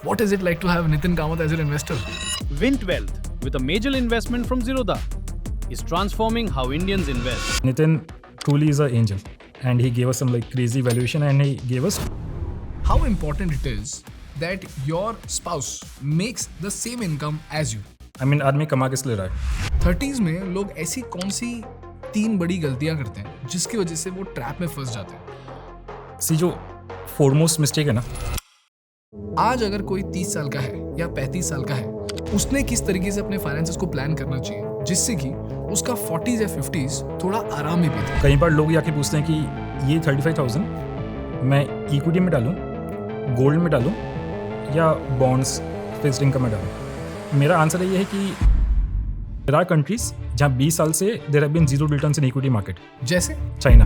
What is it like to have Nitin Kamath as your investor? Vint Wealth, with a major investment from Zerodha, is transforming how Indians invest. Nitin truly is an angel, and he gave us some like crazy valuation, and he gave us. How important it is that your spouse makes the same income as you. I mean, आदमी कमा किस लिए रहा है? 30s में लोग ऐसी कौन सी 3 बड़ी गलतियां करते हैं जिसकी वजह से वो ट्रैप में फंस जाते हैं? सी जो फोरमोस्ट मिस्टेक है ना, आज अगर कोई 30 साल का है या 35 साल का है, उसने किस तरीके से अपने फाइनेंसेस को प्लान करना चाहिए जिससे कि उसका 40s या 50s थोड़ा आराम में बीते। कई बार लोग आके पूछते हैं कि ये 35,000 मैं इक्विटी में डालूं, गोल्ड में डालूं या बॉन्ड्स फिक्स्ड इनकम में डालूं। मेरा आंसर ये है कि देयर आर कंट्रीज जहाँ 20 साल से there have been zero returns in equity market, जैसे चाइना।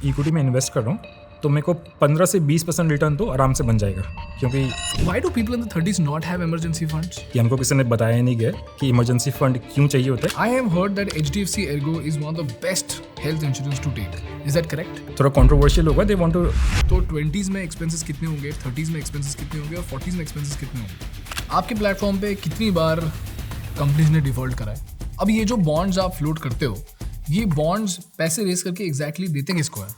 इक्विटी में इन्वेस्ट कर रहा हूँ तो मेरे को 15 से 20% रिटर्न तो आराम से बन जाएगा, क्योंकि why do people in the 30s not have emergency funds? कि हमको किसी ने बताया नहीं गया कि इमरजेंसी फंड क्यों चाहिए होता है। I have heard that HDFC Ergo is one of the best health insurance to take. Is that correct? थोड़ा कंट्रोवर्शियल होगा, दे वांट टू। तो 20s में एक्सपेंसेस कितने होंगे, 30s में एक्सपेंसेस कितने होंगे और 40s में एक्सपेंसेस कितने होंगे? आपके प्लेटफॉर्म पे कितनी बार कंपनीज ने डिफॉल्ट करा है? अब ये जो बॉन्ड्स आप फ्लोट करते हो, ये बॉन्ड्स पैसे रेस करके एग्जैक्टली देते किसको है?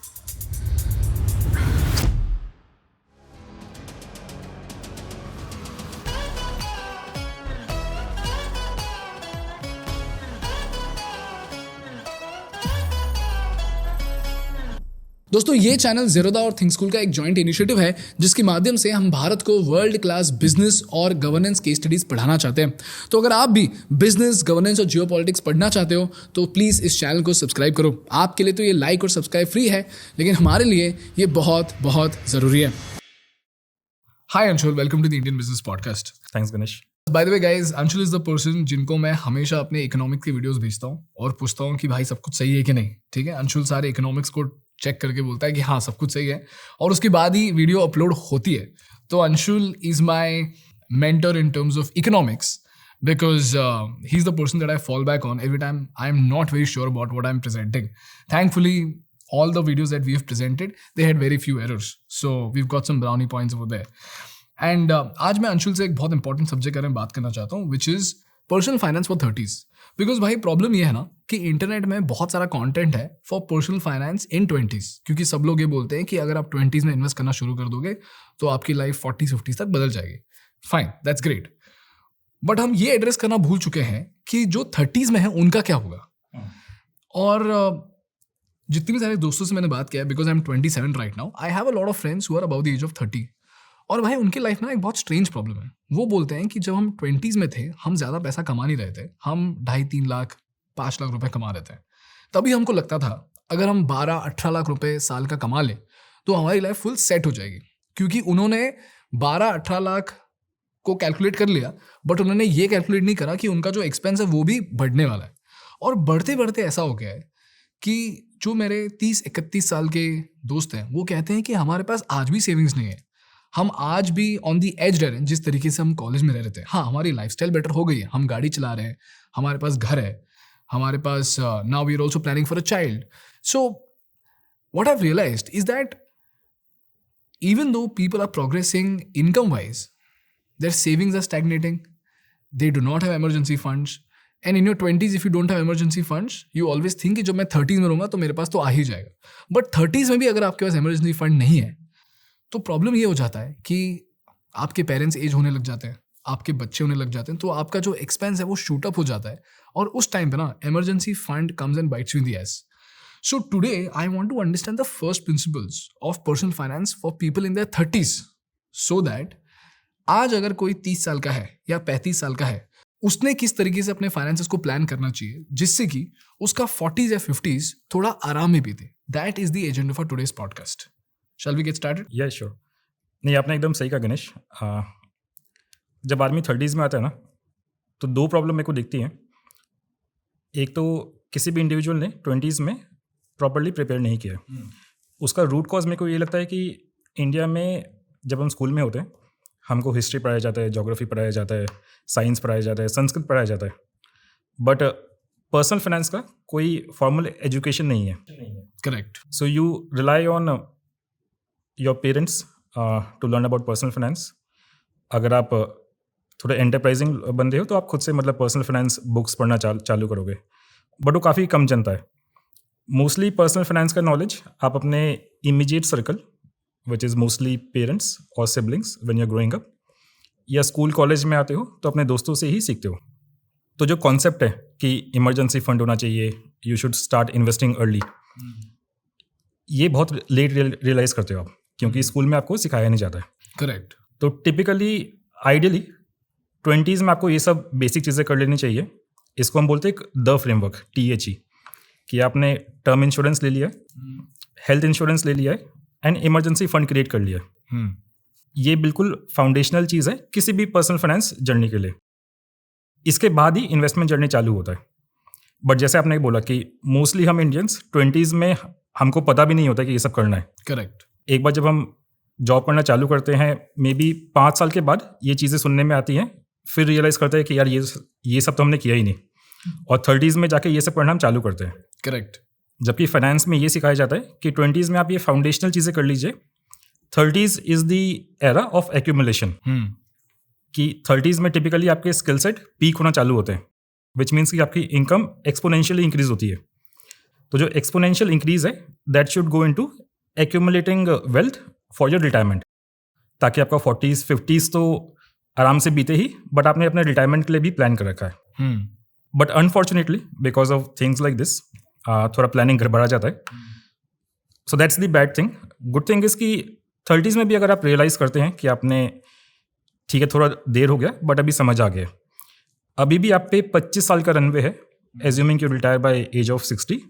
दोस्तों, ये चैनल ज़ेरोधा और थिंक स्कूल का एक जॉइंट इनिशिएटिव है जिसके माध्यम से हम भारत को वर्ल्ड क्लास बिजनेस और गवर्नेंस केस स्टडीज पढ़ाना चाहते हैं। तो अगर आप भी बिजनेस, गवर्नेंस और जियोपॉलिटिक्स पढ़ना चाहते हो तो प्लीज़ इस चैनल को सब्सक्राइब करो। आपके लिए तो ये लाइक और सब्सक्राइब फ्री है, लेकिन हमारे लिए ये बहुत बहुत ज़रूरी है। Hi Anshul, welcome to the Indian business podcast. Thanks Ganesh. By the way guys, Anshul is the person जिनको मैं हमेशा अपने इकोनॉमिक्स की वीडियोस भेजता हूँ और पूछता हूँ कि भाई सब कुछ सही है कि नहीं। ठीक है, अंशुल सारे इकोनॉमिक्स को चेक करके बोलता है कि हाँ सब कुछ सही है और उसके बाद ही वीडियो अपलोड होती है। तो Anshul is my mentor in terms of economics because he's the person that I fall back on every time I'm not very sure about what I'm presenting. Thankfully, all the videos that we have presented, they had very few errors. So we've got some brownie points over there. And आज मैं अंशुल से एक बहुत important subject के बारे में बात करना चाहता हूँ, which is personal finance for 30s। Because भाई प्रॉब्लम ये है ना कि इंटरनेट में बहुत सारा कंटेंट है for personal finance in 20s, क्योंकि सब लोग ये बोलते हैं कि अगर आप 20s में इन्वेस्ट करना शुरू कर दोगे तो आपकी लाइफ 40s-50s तक बदल जाएगी। फाइन, दैट्स ग्रेट, बट हम ये एड्रेस करना भूल चुके हैं कि जो 30s में है उनका क्या होगा। और जितने भी सारे दोस्तों से मैंने बात किया है, because I am 27 right now, I have a lot of friends who are about the age of 30। और भाई उनकी लाइफ में एक बहुत स्ट्रेंज प्रॉब्लम है। वो बोलते हैं कि जब हम 20s में थे हम ज़्यादा पैसा कमा नहीं रहे थे, हम 2.5-3 लाख 5 लाख रुपए कमा रहे थे। तभी हमको लगता था अगर हम 12-18 लाख रुपए साल का कमा ले तो हमारी लाइफ फुल सेट हो जाएगी, क्योंकि उन्होंने 12-18 लाख को कैलकुलेट कर लिया, बट उन्होंने ये कैलकुलेट नहीं करा कि उनका जो एक्सपेंस है वो भी बढ़ने वाला है। और बढ़ते बढ़ते ऐसा हो गया है कि जो मेरे 30-31 साल के दोस्त हैं वो कहते हैं कि हमारे पास आज भी सेविंग्स नहीं है, हम आज भी ऑन दी एज रह रहे हैं जिस तरीके से हम कॉलेज में रह रहे थे। हाँ, हमारी लाइफस्टाइल बेटर हो गई है, हम गाड़ी चला रहे हैं, हमारे पास घर है, हमारे पास now we are also planning for a child. So what I have realised is that even though people are progressing income wise, their savings are stagnating, they do not have emergency funds, and in your 20s if you don't have emergency funds you always think कि जब मैं 30s में रहूँगा तो मेरे पास तो आ ही जाएगा। But 30s में भी अगर आपके पास इमरजेंसी फंड नहीं है तो प्रॉब्लम ये हो जाता है कि आपके पेरेंट्स एज होने लग जाते हैं, आपके बच्चे होने लग जाते हैं, तो आपका जो एक्सपेंस है वो शूट अप हो जाता है और उस टाइम पे ना emergency fund comes and bites you in the ass. So today I want to understand the first principles of personal finance for people in their 30s, so that आज अगर कोई 30 साल का है या 35 साल का है, उसने किस तरीके से अपने फाइनेंसेस को प्लान करना चाहिए जिससे कि उसका 40s या 50s थोड़ा आराम में बीते। That is the agenda for today's podcast. Shall we get started? Yeah, sure. नहीं, आपने एकदम सही कहा गणेश। जब आदमी 30s में आता है ना तो 2 प्रॉब्लम मेरे को दिखती हैं। एक तो किसी भी इंडिविजुअल ने 20s में प्रॉपर्ली प्रिपेयर नहीं किया। उसका रूट कॉज मेरे को ये लगता है कि इंडिया में जब हम स्कूल में होते हैं हमको हिस्ट्री पढ़ाया जाता है, ज्योग्राफी पढ़ाया जाता है, साइंस पढ़ाया जाता है, संस्कृत पढ़ाया जाता है, बट पर्सनल फाइनेंस का कोई फॉर्मल एजुकेशन नहीं है। Correct. So you rely on your parents to learn about personal finance. अगर आप थोड़े एंटरप्राइजिंग बंदे हो तो आप खुद से मतलब पर्सनल फाइनेंस बुक्स पढ़ना चालू करोगे, बट वो काफ़ी कम जनता है. मोस्टली पर्सनल फाइनेंस का नॉलेज आप अपने immediate circle which is mostly parents और siblings when you are growing up, या स्कूल कॉलेज में आते हो तो अपने दोस्तों से ही सीखते हो. तो जो कॉन्सेप्ट है कि इमरजेंसी फंड होना चाहिए, you should start investing early, ये बहुत लेट रियलाइज़ करते हो आप, क्योंकि स्कूल में आपको सिखाया नहीं जाता है. करेक्ट. तो टिपिकली आइडियली 20s में आपको ये सब बेसिक चीज़ें कर लेनी चाहिए. इसको हम बोलते हैं द फ्रेमवर्क, THE, कि आपने टर्म इंश्योरेंस ले लिया, हेल्थ इंश्योरेंस ले लिया है एंड इमरजेंसी फंड क्रिएट कर लिया है. ये बिल्कुल फाउंडेशनल चीज़ है किसी भी पर्सनल फाइनेंस जर्नी के लिए. इसके बाद ही इन्वेस्टमेंट जर्नी चालू होता है. बट जैसे आपने बोला कि मोस्टली हम इंडियंस 20s में हमको पता भी नहीं होता कि ये सब करना है. करेक्ट. एक बार जब हम जॉब करना चालू करते हैं, मे बी 5 साल के बाद ये चीज़ें सुनने में आती हैं, फिर रियलाइज़ करते हैं कि यार ये सब तो हमने किया ही नहीं, और 30s में जाके ये सब करना हम चालू करते हैं. करेक्ट. जबकि फाइनेंस में ये सिखाया जाता है कि 20s में आप ये फाउंडेशनल चीज़ें कर लीजिए. 30s is the era of accumulation, कि 30s में टिपिकली आपके स्किल सेट पीक होना चालू होते हैं, विच मीन्स कि आपकी इनकम एक्सपोनेंशियली इंक्रीज होती है. तो जो एक्सपोनेंशियल इंक्रीज है that should go into accumulating wealth for your retirement, ताकि आपका 40s 50s तो आराम से बीते ही, बट आपने अपने रिटायरमेंट के लिए भी प्लान कर रखा है. But unfortunately because of things like this थोड़ा प्लानिंग गड़बड़ा जाता है. So that's the bad thing. Good thing is कि 30s में भी अगर आप रियलाइज़ करते हैं कि आपने, ठीक है थोड़ा देर हो गया बट अभी समझ आ गया, अभी भी आप पे 25 साल का रनवे है, assuming you retire by age of 60,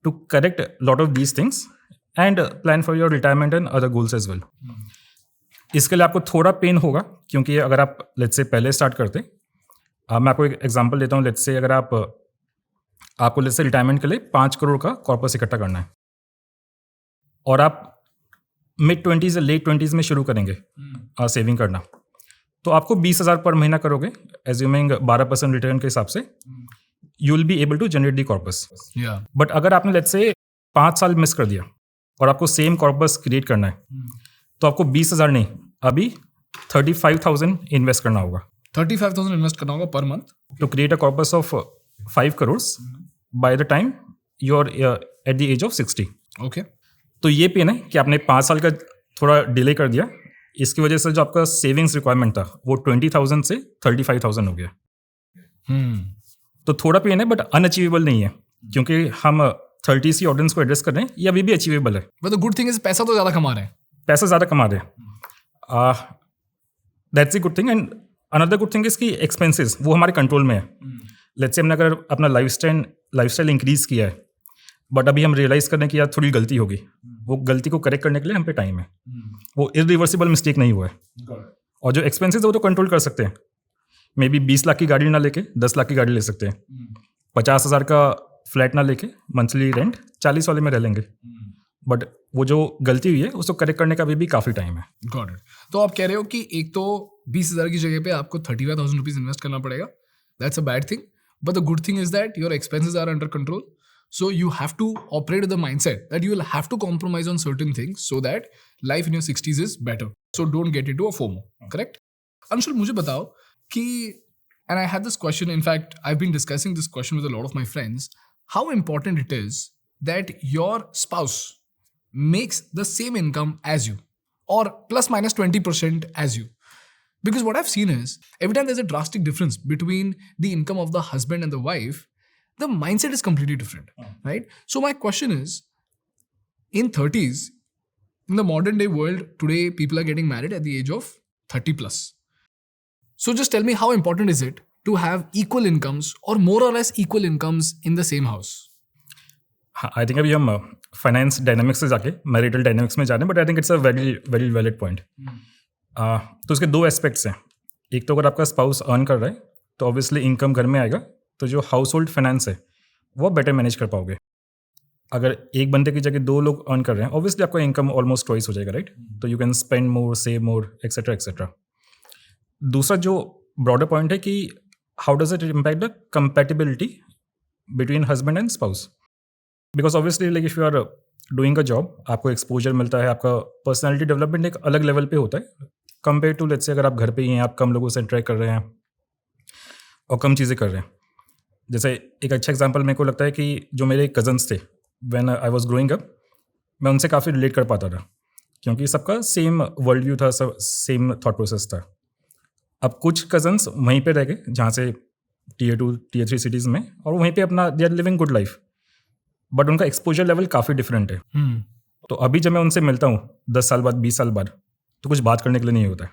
to correct lot of these things and plan for your retirement and other goals as well. इसके लिए आपको थोड़ा पेन होगा, क्योंकि अगर आप लेट्स से पहले स्टार्ट करते, मैं आपको एक एग्जांपल देता हूँ. लेट्स से अगर आपको लेट्स से रिटायरमेंट के लिए 5 करोड़ का कॉर्पस इकट्ठा करना है, और आप मिड 20s या लेट 20s में शुरू करेंगे सेविंग करना, तो आपको 20,000 पर महीना करोगे, एज्यूमिंग 12% रिटर्न के हिसाब से, you will be able to generate the corpus. But अगर आपने लेट्स से 5 साल मिस कर दिया और आपको सेम कॉर्पस क्रिएट करना है, तो आपको 20,000 नहीं, अभी 35,000 इन्वेस्ट करना होगा. 35,000 इन्वेस्ट करना होगा पर month to create a corpus of 5 crores by the time you are at the age of 60. Okay. तो ये पेन है कि आपने 5 साल का थोड़ा डिले कर दिया, इसकी वजह से जो आपका सेविंग्स रिक्वायरमेंट था वो 20,000 से 35,000 हो गया. तो थोड़ा पेन है बट अनअचीवेबल नहीं है, क्योंकि हम 30s की ऑडियंस को एड्रेस कर रहे हैं, ये अभी भी अचीवेबल है. But the good thing is पैसा तो ज़्यादा कमा रहे हैं. पैसा ज़्यादा कमा रहे हैं, that's the good thing. And another good thing is कि एक्सपेंसेस वो हमारे कंट्रोल में है. लेट्स से हमने अगर अपना लाइफस्टाइल इंक्रीज किया है, बट अभी हम रियलाइज़ करने की यार थोड़ी गलती होगी, वो गलती को करेक्ट करने के लिए हम पे टाइम है. वो इरिवर्सिबल मिस्टेक नहीं हुआ है. और जो एक्सपेंसेस है वो तो कंट्रोल कर सकते हैं. मे बी 20 लाख की गाड़ी ना लेके 10 लाख की गाड़ी ले सकते हैं. 50,000 का फ्लैट ना लेके मंथली रेंट 40 वाले में रह लेंगे. बट वो जो गलती हुई है उसको करेक्ट करने का भी काफ़ी टाइम है. Got it. तो आप कह रहे हो कि एक तो 20,000 की जगह पे आपको 35,000 रुपीज इन्वेस्ट करना पड़ेगा. That's a bad thing. But the good thing is that your expenses are under control. So you have to operate with the mindset that you will have to compromise on certain things so that life in your 60s is better. So don't get into a FOMO. Correct? Anshul, मुझे बताओ कि, and I had this question, in fact, I've been discussing this question with a lot of my friends, how important it is that your spouse makes the same income as you or plus minus 20% as you. Because what I've seen is every time there's a drastic difference between the income of the husband and the wife, the mindset is completely different, right? So my question is, in 30s, in the modern day world, today people are getting married at the age of 30 plus. So just tell me, how important is it to have equal incomes or more or less equal incomes in the same house? I think अभी हम finance dynamics से जाके marital dynamics में जा रहे हैं, but I think it's a very very valid point. तो उसके 2 एस्पेक्ट्स हैं. एक तो अगर आपका स्पाउस अर्न कर रहा है तो ऑब्वियसली इनकम घर में आएगा, तो जो हाउस होल्ड फाइनेंस है वो बेटर मैनेज कर पाओगे. अगर एक बंदे की जगह 2 लोग अर्न कर रहे हैं, ऑब्वियसली आपका इनकम ऑलमोस्ट ट्वाइस हो जाएगा, राइट? तो you can spend more, save more, etcetera etcetera. दूसरा जो ब्रॉडर पॉइंट है कि how does it impact the compatibility between husband and spouse. Because obviously like if you are doing a job आपको exposure मिलता है, आपका personality development एक अलग लेवल पे होता है कंपेयर टू लेट्स से अगर आप घर पे ही हैं, आप कम लोगों से इंटरेक्ट कर रहे हैं और कम चीज़ें कर रहे हैं। जैसे एक अच्छा एग्जांपल मेरे को लगता है कि जो मेरे कज़न्स थे when I was growing up, मैं उनसे काफ़ी रिलेट कर पाता था क्योंकि सबका सेम वर्ल्ड व्यू था, सब सेम थॉट प्रोसेस था। अब कुछ कज़न्स वहीं पे रह गए जहाँ से Tier 2 Tier 3 सिटीज़ में, और वहीं पे अपना they are living good life, but उनका एक्सपोजर लेवल काफ़ी डिफरेंट है। तो अभी जब मैं उनसे मिलता हूँ 10 साल बाद, 20 साल बाद, तो कुछ बात करने के लिए नहीं होता है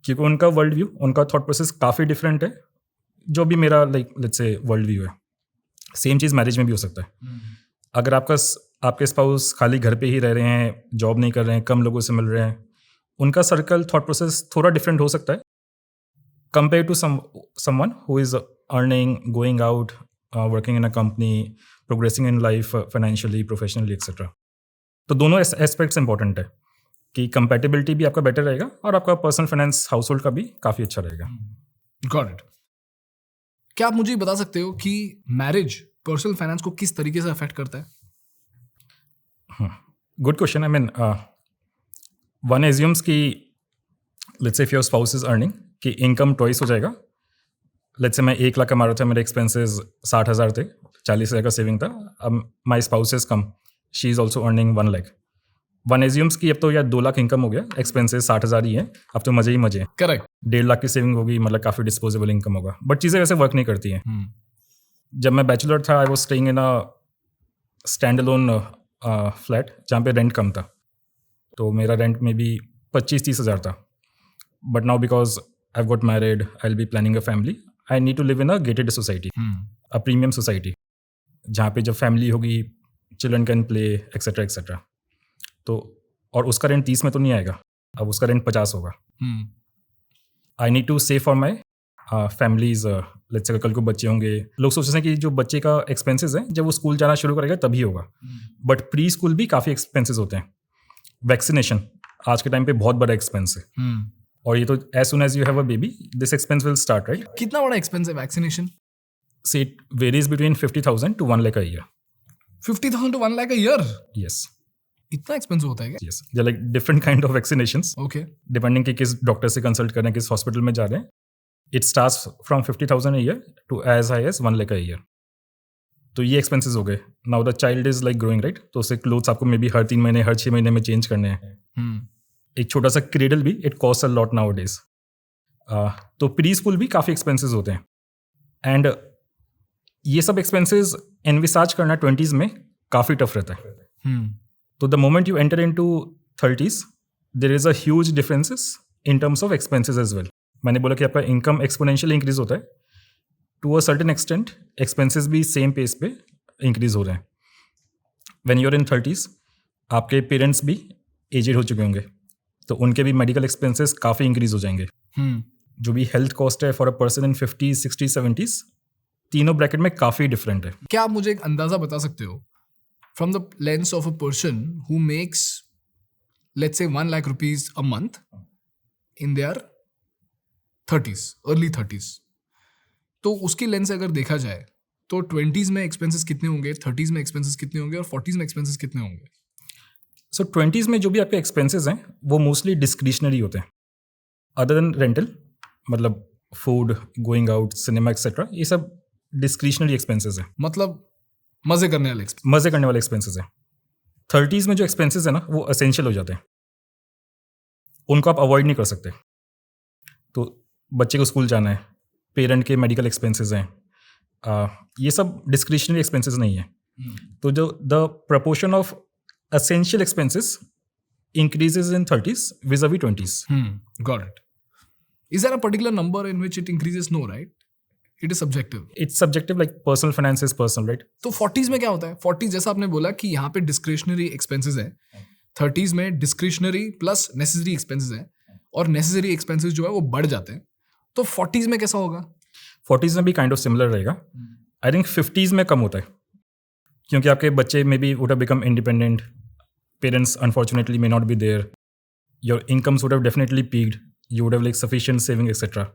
क्योंकि उनका वर्ल्ड व्यू, उनका थॉट प्रोसेस काफ़ी डिफरेंट है जो भी मेरा like let's say world view है। सेम चीज़ मैरिज में भी हो सकता है। अगर आपके स्पाउस खाली घर पे ही रह रहे हैं, जॉब नहीं कर रहे हैं, कम लोगों से मिल रहे हैं, उनका सर्कल थॉट प्रोसेस थोड़ा डिफरेंट हो सकता है compare to someone who is earning, going out, working in a company, progressing in life financially, professionally etcetera. तो दोनों एस्पेक्ट्स इंपॉर्टेंट है कि कंपैटिबिलिटी भी आपका बेटर रहेगा और आपका पर्सनल फाइनेंस हाउस होल्ड का भी काफ़ी अच्छा रहेगा। Got it. क्या आप मुझे बता सकते हो कि मैरिज पर्सनल फाइनेंस को किस तरीके से अफेक्ट करता है? Good question. I mean one assumes कि let's say if your spouse is earning कि इनकम ट्वाइस हो जाएगा। लेट्स से मैं 1 लाख कमा रहा था, मेरे एक्सपेंसेस 60,000 थे, 40,000 का सेविंग था। अब my spouse is come, she is also earning 1 lakh. One assumes कि अब तो यार 2 लाख इनकम हो गया, एक्सपेंसेस 60,000 ही है, अब तो मजे ही मजे हैं। करेक्ट। 1.5 लाख की सेविंग होगी, मतलब काफ़ी डिस्पोजेबल इनकम होगा। बट चीज़ें वैसे वर्क नहीं करती हैं। जब मैं बैचलर था, I was staying in a stand alone flat जहाँ पे रेंट कम था, तो मेरा रेंट में भी 25-30 हज़ार था। But now because I got married, I will be planning a family, I need to live in a gated society, a premium society, जहाँ पे जब फैमिली होगी, children can play etcetera etcetera. तो और उसका रेंट 30 में तो नहीं आएगा, अब उसका रेंट 50 होगा। I need to save for my families. Let's say कल को बच्चे होंगे, लोग सोचते हैं कि जो बच्चे का एक्सपेंसेस है जब वो स्कूल जाना शुरू करेगा तभी होगा, बट प्री स्कूल भी काफ़ी एक्सपेंसेस होते हैं। वैक्सीनेशन आज के टाइम पे बहुत बड़ा एक्सपेंस है, और ये तो as soon as you have a baby this expense will start, right? कितना बड़ा एक्सपेंस है vaccination? Say it varies between 50,000 to 1 lakh a year. 50,000 to 1 lakh a year? Yes. इतना एक्सपेंसिव होता है क्या? Yes. They're like different kind of vaccinations. Okay. Depending कि किस doctor से कंसल्ट कर रहे हैं, किस हॉस्पिटल में जा रहे हैं. It starts from 50,000 a year to as high as 1 lakh a year. तो ये एक्सपेंसेस हो गए। Now the child is like growing, right? तो उससे क्लोथ्स आपको मे बी हर 3 महीने, हर 6 महीने में चेंज करने हैं। एक छोटा सा क्रेडल भी it cost a lot now days. तो प्री स्कूल भी काफ़ी एक्सपेंसेस होते हैं, एंड ये सब एक्सपेंसेस एनविसाज करना 20s में काफ़ी टफ रहता है। तो the moment you enter in to 30s there is a huge differences in terms of expenses as well. मैंने बोला कि आपका इनकम एक्सपोनेंशियली इंक्रीज होता है, to a certain extent expenses भी सेम पेस पे इंक्रीज हो रहे हैं। When you are in 30s आपके पेरेंट्स भी एजेड हो चुके होंगे, तो उनके भी मेडिकल एक्सपेंसेस काफ़ी इंक्रीज हो जाएंगे। जो भी हेल्थ कॉस्ट है for a person in 50s, 60s, 70s, तीनों ब्रैकेट में काफ़ी डिफरेंट है। क्या आप मुझे एक अंदाज़ा बता सकते हो from the lens of a person who makes let's say 1 lakh rupees a month in their 30s, early 30s, तो उसकी लेंस से अगर देखा जाए तो 20s में एक्सपेंसेस कितने होंगे, 30s में एक्सपेंसेस कितने होंगे और 40s में एक्सपेंसेस कितने होंगे? सो 20s में जो भी आपके एक्सपेंसेस हैं वो मोस्टली डिस्क्रिशनरी होते हैं, अदर देन रेंटल, मतलब food, going out, cinema etcetera, ये सब डिस्क्रिशनरी एक्सपेंसेस हैं, मतलब मजे करने वाले expenses। मज़े करने वाले एक्सपेंसेस हैं। 30s में जो एक्सपेंसेस हैं ना वो असेंशियल हो जाते हैं, उनको आप अवॉइड नहीं कर सकते। तो बच्चे को स्कूल जाना है, पेरेंट के मेडिकल एक्सपेंसेस हैं, ये सब डिस्क्रिशनरी एक्सपेंसेस नहीं है। तो जो the proportion of essential expenses increases in 30s vis-a-vis 20s. Got it. Is there a particular number in which it increases? No, right? It is subjective. It's subjective, like personal finance is personal, right? तो 40s में क्या होता है? 40s जैसा आपने बोला कि यहाँ पे discretionary expenses है, 30s में discretionary plus necessary expenses है, और necessary expenses जो है वो बढ़ जाते हैं। तो 40s में कैसा होगा? 40s में भी kind of similar रहेगा। I think 50s में कम होता है, क्योंकि आपके बच्चे में भी would have become independent, parents unfortunately may not be there, your incomes would have definitely peaked, you would have like sufficient saving etc,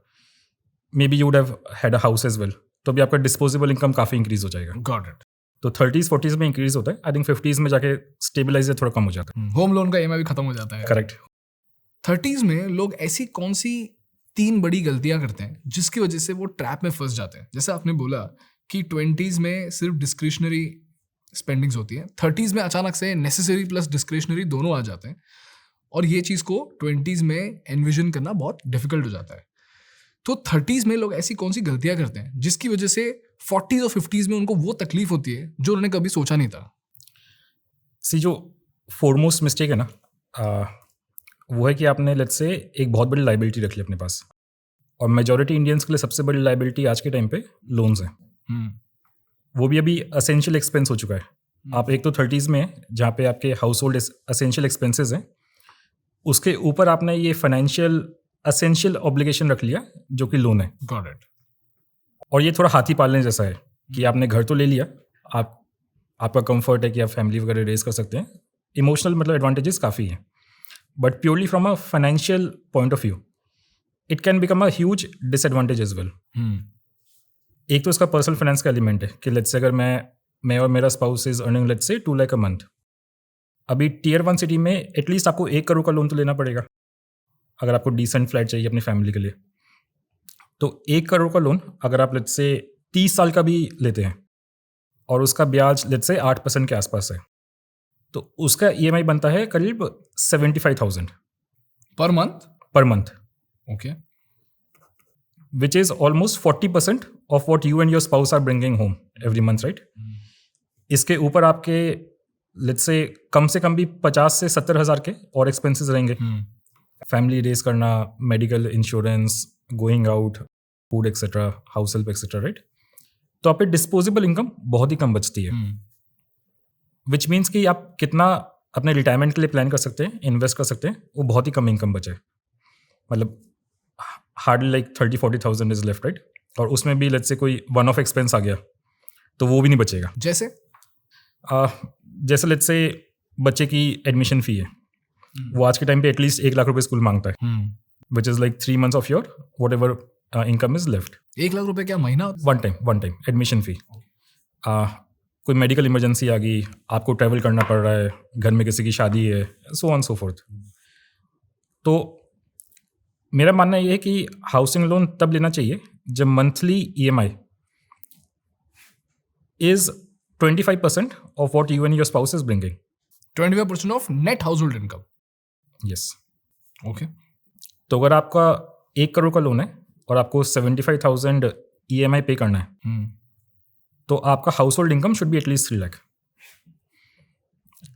maybe you would have had a house as well, तो भी आपका disposable income काफ़ी increase हो जाएगा। Got it. तो 30s 40s में increase होता है, आई थिंक 50s में जाके स्टेबलाइज थोड़ा कम हो जाता है। होम लोन का ईएमआई भी खत्म हो जाता है। करेक्ट। 30s में लोग ऐसी कौन सी 3 बड़ी गलतियां करते हैं जिसकी वजह से वो ट्रैप में फंस जाते हैं? जैसे आपने बोला कि 20s में सिर्फ डिस्क्रिशनरी स्पेंडिंग्स होती है, 30s में अचानक से नेसेसरी प्लस डिस्क्रिशनरी दोनों आ जाते हैं, और ये चीज़ को 20s में एनविजन करना बहुत डिफिकल्ट हो जाता है। तो 30s में लोग ऐसी कौन सी गलतियां करते हैं जिसकी वजह से 40s और 50s में उनको वो तकलीफ होती है जो उन्होंने कभी सोचा नहीं था? सी जो फोरमोस्ट मिस्टेक है ना, वो है कि आपने लेट्स से एक बहुत बड़ी लाइबिलिटी रख ली अपने पास, और मेजॉरिटी इंडियंस के लिए सबसे बड़ी लाइबिलिटी आज के टाइम पे लोन्स हैं। वो भी अभी असेंशियल एक्सपेंस हो चुका है। आप एक तो 30s में हैं जहाँ पे आपके हाउस होल्ड असेंशियल एक्सपेंसेस हैं, उसके ऊपर आपने ये फाइनेंशियल असेंशियल ऑब्लिगेशन रख लिया जो कि लोन है। Got it. और ये थोड़ा हाथी पालने जैसा है कि आपने घर तो ले लिया, आपका कंफर्ट है कि आप फैमिली वगैरह रेज कर सकते हैं, इमोशनल मतलब एडवांटेजेस काफ़ी हैं, but purely from a financial point of view it can become a huge disadvantage as well. एक तो इसका पर्सनल फाइनेंस का एलिमेंट है कि लेट्स से अगर मैं और मेरा spouse is earning let's say 2 lakh a month, अभी टियर 1 सिटी में एटलीस्ट आपको 1 करोड़ का लोन तो लेना पड़ेगा अगर आपको डिसेंट फ्लैट चाहिए अपनी फैमिली के लिए। तो 1 करोड़ का लोन अगर आप लेट्स से 30 साल का भी लेते हैं और उसका ब्याज लेट्स से 8% के आसपास है, तो उसका ईएमआई बनता है करीब 75,000 per month. Per month, okay. which is almost 40% of what you and your spouse are bringing home every month, right? इसके ऊपर आपके लेट्स से कम भी 50 से 70 हज़ार के और एक्सपेंसेस रहेंगे। फैमिली रेस करना, medical insurance, going out, food etcetera, house help etcetera, right? तो आप पे डिस्पोजेबल इनकम बहुत ही कम बचती है, विच मीन्स कि आप कितना अपने रिटायरमेंट के लिए प्लान कर सकते हैं, इन्वेस्ट कर सकते हैं, वो बहुत ही कम इनकम बचे। मतलब hardly like 30-40,000 is left, right? और उसमें भी लेट्स से कोई वन ऑफ एक्सपेंस आ गया तो वो भी नहीं बचेगा। जैसे जैसे लेट्स से बच्चे की एडमिशन फ़ी है, वो आज के टाइम पे एटलीस्ट 1 लाख रुपए स्कूल मांगता है, which is like 3 months of your what ever income is left. 1 lakh रुपए क्या महीना? वन टाइम एडमिशन फ़ी। कोई मेडिकल इमरजेंसी आ गई, आपको ट्रैवल करना पड़ रहा है, घर में किसी की शादी है, सो ऑन सो फोर्थ। तो मेरा मानना ये है कि हाउसिंग लोन तब लेना चाहिए जब monthly EMI is 25% of what you and your spouse is bringing. 25% of net household income. Yes. Okay. तो अगर आपका 1 करोड़ का लोन है और आपको 75,000 EMI पे करना है, तो आपका household income should be at least 3 lakh,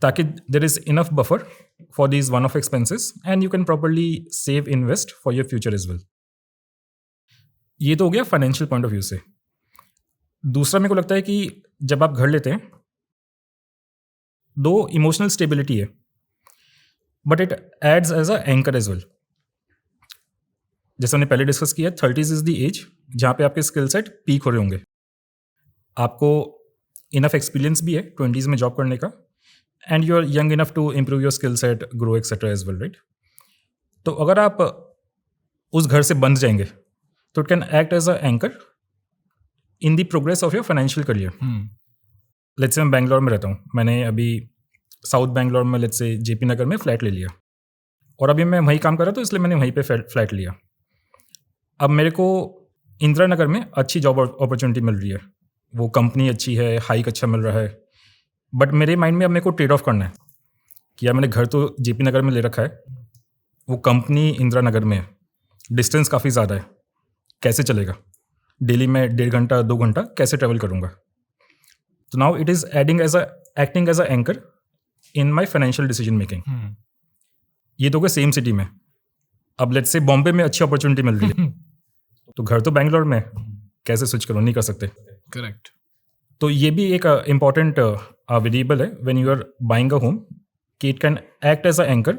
ताकि there is enough buffer for these one off expenses and you can properly save invest for your future as well. ये तो हो गया फाइनेंशियल पॉइंट ऑफ व्यू से। दूसरा मेरे को लगता है कि जब आप घर लेते हैं, दो इमोशनल स्टेबिलिटी है, but it adds as a anchor as well. जैसे हमने पहले डिस्कस किया, 30s इज द एज जहाँ पे आपके स्किल सेट पीक हो रहे होंगे, आपको इनफ एक्सपीरियंस भी है 20s में जॉब करने का, and you are young enough to improve your skill set, grow etcetera as well, right? तो अगर आप उस घर से बंध जाएंगे तो it can act as a anchor in the progress of your financial career. Let's say मैं बैंगलोर में रहता हूँ, मैंने अभी साउथ बैंगलोर में लेट्स से JP नगर में फ्लैट ले लिया, और अभी मैं वहीं काम कर रहा था, तो इसलिए मैंने वहीं पे फ्लैट लिया। अब मेरे को इंदिरा नगर में अच्छी जॉब अपॉर्चुनिटी मिल रही है, वो कंपनी अच्छी है, हाइक अच्छा मिल रहा है, बट मेरे माइंड में अब मेरे को ट्रेड ऑफ करना है कि यार मैंने घर तो JP नगर में ले रखा है, वो कंपनी इंदिरा नगर में है, डिस्टेंस काफ़ी ज़्यादा है, कैसे चलेगा? डेली में 1.5 घंटा 2 घंटा कैसे ट्रैवल करूँगा? तो now it is acting as a anchor in my financial decision making. ये तो सेम सिटी में, अब लेट्स से बॉम्बे में अच्छी अपॉर्चुनिटी मिल रही है तो घर तो बैंगलोर में, कैसे स्विच करो? नहीं कर सकते। करेक्ट। तो ये भी एक इम्पॉर्टेंट वेरिएबल है when you are buying a home, कि it can act as a anchor,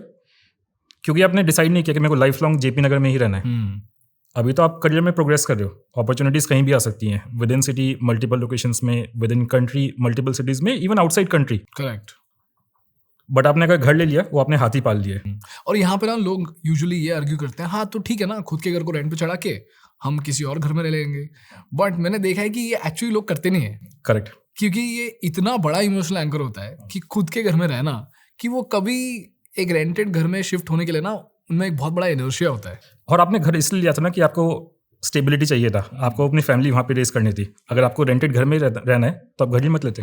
क्योंकि आपने डिसाइड नहीं किया कि मेरे को लाइफ लॉन्ग JP नगर में ही रहना है। अभी तो आप करियर में प्रोग्रेस कर रहे हो, अपॉर्चुनिटीज़ कहीं भी आ सकती हैं, within city multiple locations में, within country multiple cities में, even outside country. Correct. But आपने अगर घर ले लिया, वो आपने हाथी पाल लिया है। और यहाँ पे ना लोग यूजुअली ये आर्ग्यू करते हैं, हाँ तो ठीक है ना, खुद के घर को रेंट पे चढ़ा के हम किसी और घर में रह लेंगे, बट मैंने देखा है कि ये एक्चुअली लोग करते नहीं है। करेक्ट। क्योंकि ये इतना बड़ा इमोशनल एंकर होता है कि खुद के घर में रहना, कि वो कभी एक रेंटेड घर में शिफ्ट होने के लिए ना उनमें एक बहुत बड़ा इनर्शिया होता है। और आपने घर इसलिए लिया था ना कि आपको स्टेबिलिटी चाहिए था, आपको अपनी फैमिली वहाँ पे रेस करनी थी। अगर आपको रेंटेड घर में रहना है तो आप घर ही मत लेते।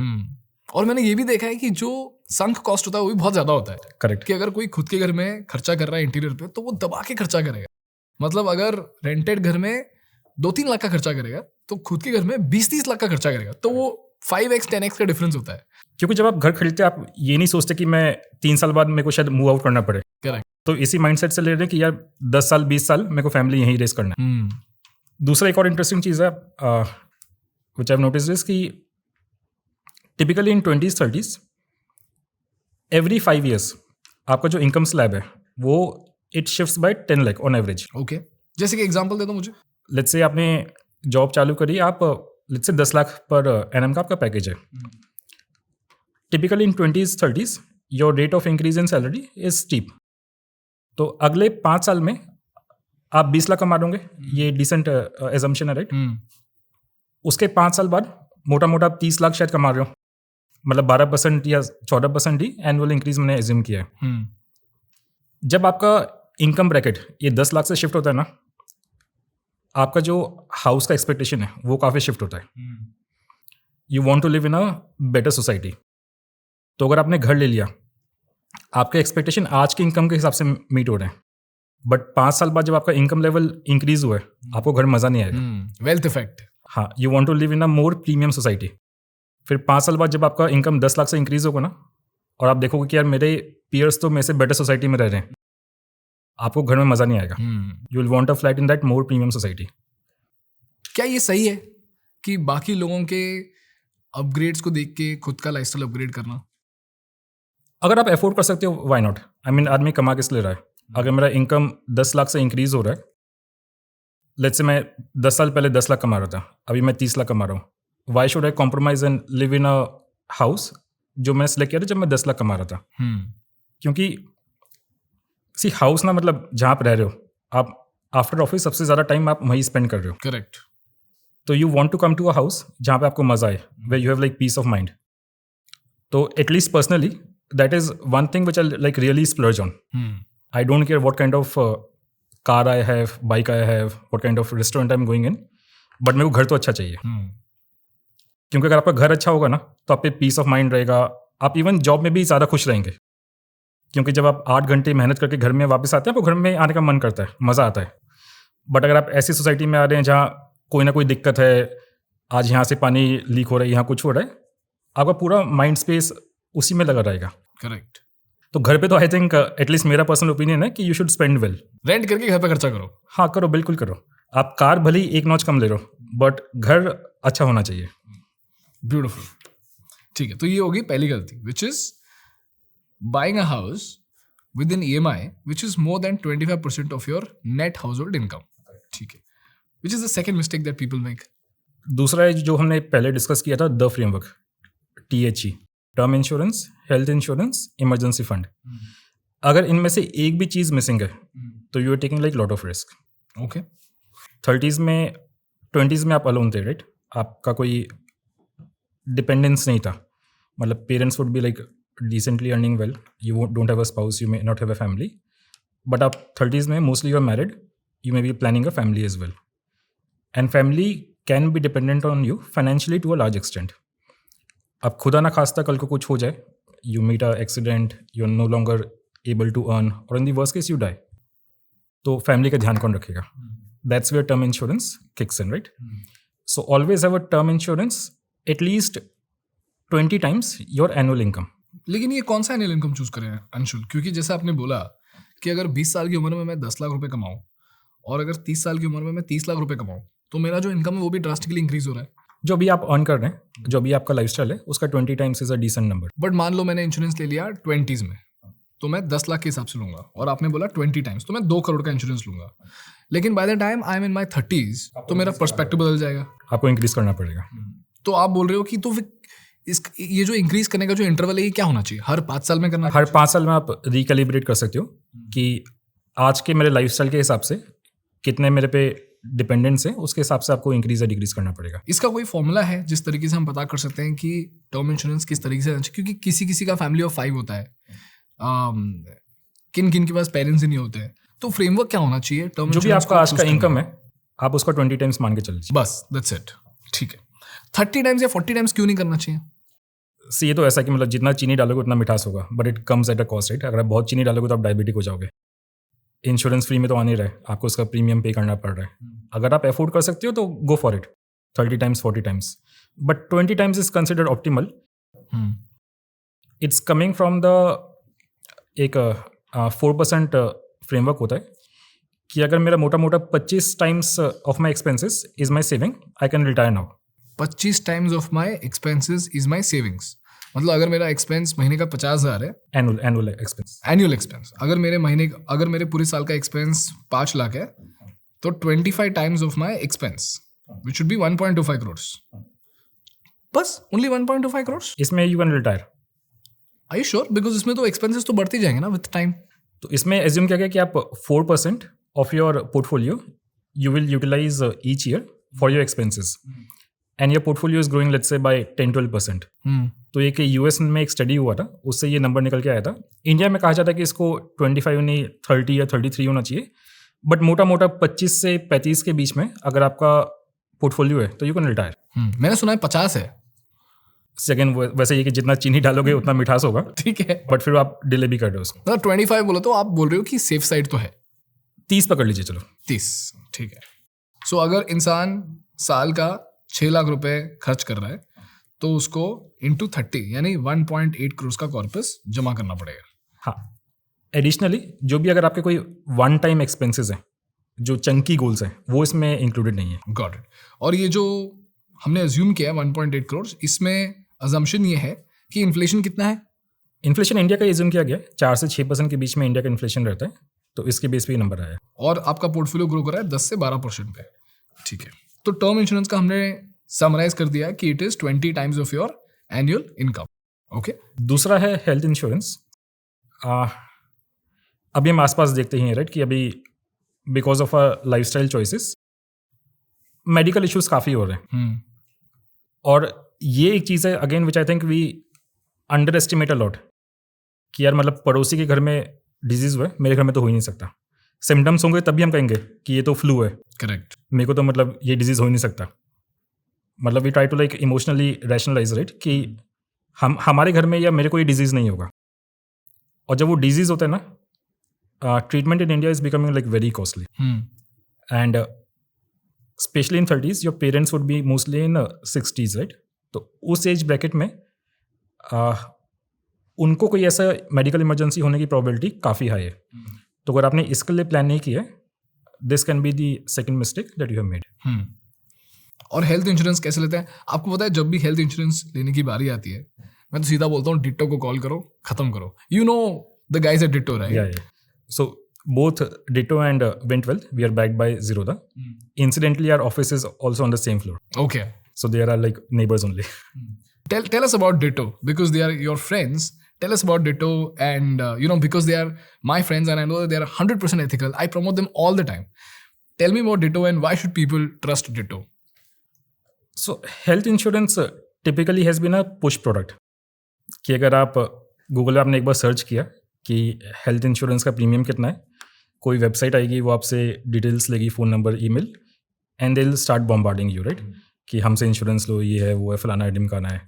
और मैंने ये भी देखा है कि जो संक कॉस्ट होता है वो भी बहुत ज्यादा होता है। करेक्ट। कि अगर कोई खुद के घर में खर्चा कर रहा है इंटीरियर पे, तो वो दबा के खर्चा करेगा। मतलब अगर रेंटेड घर में 2-3 लाख का खर्चा करेगा तो खुद के घर में 20-30 लाख का खर्चा करेगा, तो वो 5x 10x का डिफरेंस होता है। क्योंकि जब आप घर खरीदते हैं आप ये नहीं सोचते कि मैं 3 साल बाद मेरे को शायद मूव आउट करना पड़े। करेक्ट। तो इसी माइंडसेट से ले रहे हैं कि यार 10 साल 20 साल मेरे को फैमिली यहीं रेस करना है। दूसरा एक और इंटरेस्टिंग चीज़ है which I have noticed is कि typically in 20s 30s every 5 years आपका जो इनकम स्लैब है वो it shifts by 10 lakh on average. Okay, जैसे कि एग्जांपल दे दो मुझे। लेट्स से आपने जॉब चालू करी, आप लेट्स से 10 लाख पर एनएम का आपका पैकेज है। Typically in 20s 30s your rate of increase in salary is steep. तो अगले 5 साल में आप 20 लाख कमा दोगे, ये डिसेंट एजम्पशन है, राइट? उसके 5 साल बाद मोटा मोटा आप 30 लाख शायद कमा रहे हो, मतलब 12% या 14% ही एनुअल इंक्रीज मैंने एज्यूम किया है। जब आपका इनकम ब्रैकेट ये 10 लाख से शिफ्ट होता है ना, आपका जो हाउस का एक्सपेक्टेशन है वो काफ़ी शिफ्ट होता है। You want to live in a better society. तो अगर आपने घर ले लिया, आपके एक्सपेक्टेशन आज के इनकम के हिसाब से मीट हो रहे हैं, बट 5 साल बाद जब आपका इनकम लेवल इंक्रीज हुआ है, आपको घर मज़ा नहीं आएगा। Wealth effect. हाँ, you want to live in a more premium society. फिर 5 साल बाद जब आपका इनकम 10 लाख से इंक्रीज होगा ना, और आप देखोगे कि यार मेरे पीयर्स तो मेरे से बेटर सोसाइटी में रह रहे हैं, आपको घर में मज़ा नहीं आएगा। You will want a flat in that more premium society. क्या ये सही है कि बाकी लोगों के अपग्रेड्स को देख के खुद का लाइफस्टाइल अपग्रेड करना? अगर आप अफोर्ड कर सकते हो, व्हाई नॉट? आई मीन आदमी कमा किस ले रहा है? अगर मेरा इनकम 10 लाख से इंक्रीज हो रहा है, लेट्स से मैं 10 साल पहले 10 लाख कमा रहा था, अभी मैं 30 लाख कमा रहा हूँ, why should I compromise and live in a house जो मैंने सेलेक्ट किया था जब मैं 10 लाख कमा रहा था? क्योंकि सी हाउस ना, मतलब जहाँ आप रह रहे हो, आप आफ्टर ऑफिस सबसे ज़्यादा टाइम आप वहीं स्पेंड कर रहे हो। करेक्ट। तो you want to come to a house जहाँ पे आपको मज़ा आए, way you have like peace of mind. तो at least personally that is one thing which I like really splurge on. I don't care what kind of car I have, bike I have, what kind of restaurant I'm going in, but मेरे को घर तो अच्छा चाहिए। क्योंकि अगर आपका घर अच्छा होगा ना, तो आप पे पीस ऑफ माइंड रहेगा, आप इवन जॉब में भी ज़्यादा खुश रहेंगे। क्योंकि जब आप 8 घंटे मेहनत करके घर में वापस आते हैं, आपको घर में आने का मन करता है, मज़ा आता है। बट अगर आप ऐसी सोसाइटी में आ रहे हैं जहाँ कोई ना कोई दिक्कत है, आज यहाँ से पानी लीक हो रहा है, यहाँ कुछ हो रहा है, आपका पूरा माइंड स्पेस उसी में लगा रहेगा। करेक्ट। तो घर पे तो आई थिंक एटलीस्ट मेरा पर्सनल ओपिनियन है कि you should spend well. Rent करके घर पे खर्चा करो। हाँ, करो, बिल्कुल करो। आप कार भले ही 1 नॉच कम ले रहे हो, बट घर अच्छा होना चाहिए। ब्यूटिफुल। ठीक है, तो ये होगी पहली गलती, which is buying a house with in EMI which is more than 25% of your net household income. ठीक है, which is the second mistake that people make. दूसरा है जो हमने पहले डिस्कस किया था, the framework, THE, term insurance, health insurance, emergency fund. अगर इनमें से एक भी चीज़ मिसिंग है तो you are taking like lot of risk. Okay. 30s में 20s में आप अलोन थे, राइट? आपका कोई डिपेंडेंस नहीं था, मतलब parents would be like decently earning well, you don't have a spouse, you may not have a family. But आप 30s में mostly you are married, you may be planning a family as well, and family can be dependent on you financially to a large extent. अब खुदा ना खास्ता कल को कुछ हो जाए, you meet a accident, you are no longer able to earn, और in the worst case you die, तो फैमिली का ध्यान कौन रखेगा? That's where term insurance kicks in, right? So always have a term insurance at least 20 times your annual income. लेकिन ये कौन सा एनुअल इनकम चूज करें अंशुल? क्योंकि जैसे आपने बोला कि अगर 20 साल की उम्र में मैं 10 लाख रुपए कमाऊं और अगर 30 साल की उम्र में मैं 30 लाख रुपए कमाऊं, तो मेरा जो इनकम है वो भी ड्रास्टिकली इंक्रीज हो रहा है। जो भी आप अर्न कर रहे हैं, जो भी आपका लाइफस्टाइल है, उसका 20 times is a decent number. But मान लो मैंने इंश्योरेंस ले लिया 20s में, तो मैं 10 लाख के हिसाब से लूंगा, और आपने बोला 20 times, तो मैं 2 करोड़ का इंश्योरेंस लूंगा। लेकिन bye the time I am in my 30s तो मेरा पर्सपेक्टिव बदल जाएगा, आपको इंक्रीज करना पड़ेगा। तो आप बोल रहे हो कि तो फिर ये जो इंक्रीज करने का जो इंटरवल है ये क्या होना चाहिए? हर 5 साल में करना? हर 5 साल में आप रिकैलिब्रेट कर सकते हो कि आज के मेरे लाइफस्टाइल के हिसाब से कितने मेरे पे डिपेंडेंस है उसके हिसाब से आपको इंक्रीज या डिक्रीज करना पड़ेगा। इसका कोई फॉर्मूला है जिस तरीके से हम पता कर सकते हैं कि टर्म इंश्योरेंस किस तरीके से लेना चाहिए? क्योंकि किसी किसी का फैमिली ऑफ 5 होता है, किन किन के पास पेरेंट्स ही नहीं होते हैं, तो फ्रेमवर्क क्या होना चाहिए टर्म जो भी इंश्योरेंस आपका आज का इनकम है आप उसका 20 टाइम्स मान के चल लीजिए। बस दैट्स इट। ठीक है, 30 टाइम्स या 40 टाइम्स क्यों नहीं करना चाहिए? ये तो ऐसा कि मतलब जितना चीनी डालोगे उतना मिठास होगा, but it comes at a cost, right? अगर आप बहुत चीनी डालोगे तो आप डायबिटिक हो जाओगे। इंश्योरेंस फ्री में तो आ नहीं रहा है, आपको उसका प्रीमियम पे करना पड़ रहा है। अगर आप अफोर्ड कर सकते हो तो go for it, 30 times 40 times, but 20 times is considered optimal. It's coming from the एक 4% फ्रेमवर्क होता है कि अगर मेरा मोटा मोटा 25 times of my expenses is my saving, I can retire now. 25 times of my expenses is my savings, मतलब अगर मेरा एक्सपेंस महीने का 50,000 है, एनुअल एक्सपेंस, एनुअल एक्सपेंस, अगर मेरे पूरे साल का एक्सपेंस 5 लाख है, तो 25 times of my expense which should be 1.25 crore, बस ओनली 1.25 करोड़। इसमें you can retire. I you sure? Because इसमें तो एक्सपेंसेस तो बढ़ते जाएंगे ना विथ टाइम। तो इसमें एज्यूम किया गया कि आप 4% of your portfolio you will utilize each year for your expenses and your portfolio is growing let's say by 10-12%। तो एक यूएस में एक स्टडी हुआ था, उससे ये नंबर निकल के आया था। इंडिया में कहा जाता है कि इसको 25 नहीं 30 या 33 होना चाहिए, बट मोटा मोटा 25 से 35 के बीच में अगर आपका पोर्टफोलियो है तो यू कैन रिटायर। मैंने सुना है 50 है। सेकेंड वैसे ये कि जितना चीनी डालोगे उतना मिठास होगा, ठीक है, बट फिर आप डिले भी कर रहे हो उसको। मतलब 25 बोलो तो आप बोल रहे हो कि सेफ साइड तो है 30 पकड़ लीजिए, चलो 30। ठीक है, सो अगर इंसान साल का 6 लाख रुपए खर्च कर रहा है तो उसको इंटू 30 यानी 1.8 करोड़ का कॉर्पस जमा करना पड़ेगा। हाँ, एडिशनली जो भी अगर आपके कोई वन टाइम एक्सपेंसेस हैं, जो चंकी गोल्स हैं, वो इसमें इंक्लूडेड नहीं है। Got it. और ये जो हमने अज्यूम किया है 1.8 करोड़, इसमें अजम्पशन ये है कि इन्फ्लेशन कितना है? इन्फ्लेशन इंडिया का एज्यूम किया गया है 4 से 6% के बीच में इंडिया का इन्फ्लेशन रहता है, तो इसके बेस पे ये नंबर आया है। और आपका पोर्टफोलियो ग्रो कर रहा है 10 से 12% पे। ठीक है, तो टर्म इंश्योरेंस का हमने समराइज कर दिया कि it is 20 times of your annual income. Okay, दूसरा है हेल्थ इंश्योरेंस। अभी हम आसपास देखते हैं राइट कि अभी because of a lifestyle choices medical issues काफ़ी हो रहे हैं। और ये एक चीज़ है again which I think we underestimate a lot कि यार मतलब पड़ोसी के घर में डिजीज़ हुआ है, मेरे घर में तो हो ही नहीं सकता। सिम्टम्स होंगे तभी हम कहेंगे कि ये तो फ्लू है, करेक्ट, मेरे को तो मतलब ये डिजीज़ हो ही नहीं सकता। मतलब we try to like emotionally rationalize right कि हमारे घर में या मेरे को ये डिजीज़ नहीं होगा। और जब वो डिजीज़ होता है ना, treatment in India is becoming like very costly and specially in 30s your parents would be mostly in 60s right. तो उस एज ब्रैकेट में उनको कोई ऐसा मेडिकल इमरजेंसी होने की प्रोबेबिलिटी काफ़ी हाई है। तो अगर आपने इसके लिए प्लान नहीं किया है, this can be the second mistake that you have made. और हेल्थ इंश्योरेंस कैसे लेते हैं? आपको पता है जब भी हेल्थ इंश्योरेंस लेने की बारी आती है, मैं तो सीधा बोलता हूँ डिट्टो को कॉल करो, खत्म करो। You know the guys at Ditto right? So both Ditto and Wentwell, we are backed by Zerodha. Incidentally, our office is also on the same floor. Okay. So they are like neighbors only. Tell us about Ditto because they are your friends. Tell us about Ditto and because they are my friends and I know that they are 100% ethical. I promote them all the time. Tell me about Ditto and why should people trust Ditto? So health insurance typically has been a push product. कि अगर आप Google पे आपने एक बार search किया कि health insurance का premium कितना है, कोई वेबसाइट आएगी, वो आपसे डिटेल्स लेगी, phone number, email, and they will start bombarding you right कि हमसे इंश्योरेंस लो, ये है वो है, फलाना ढिमकाना है।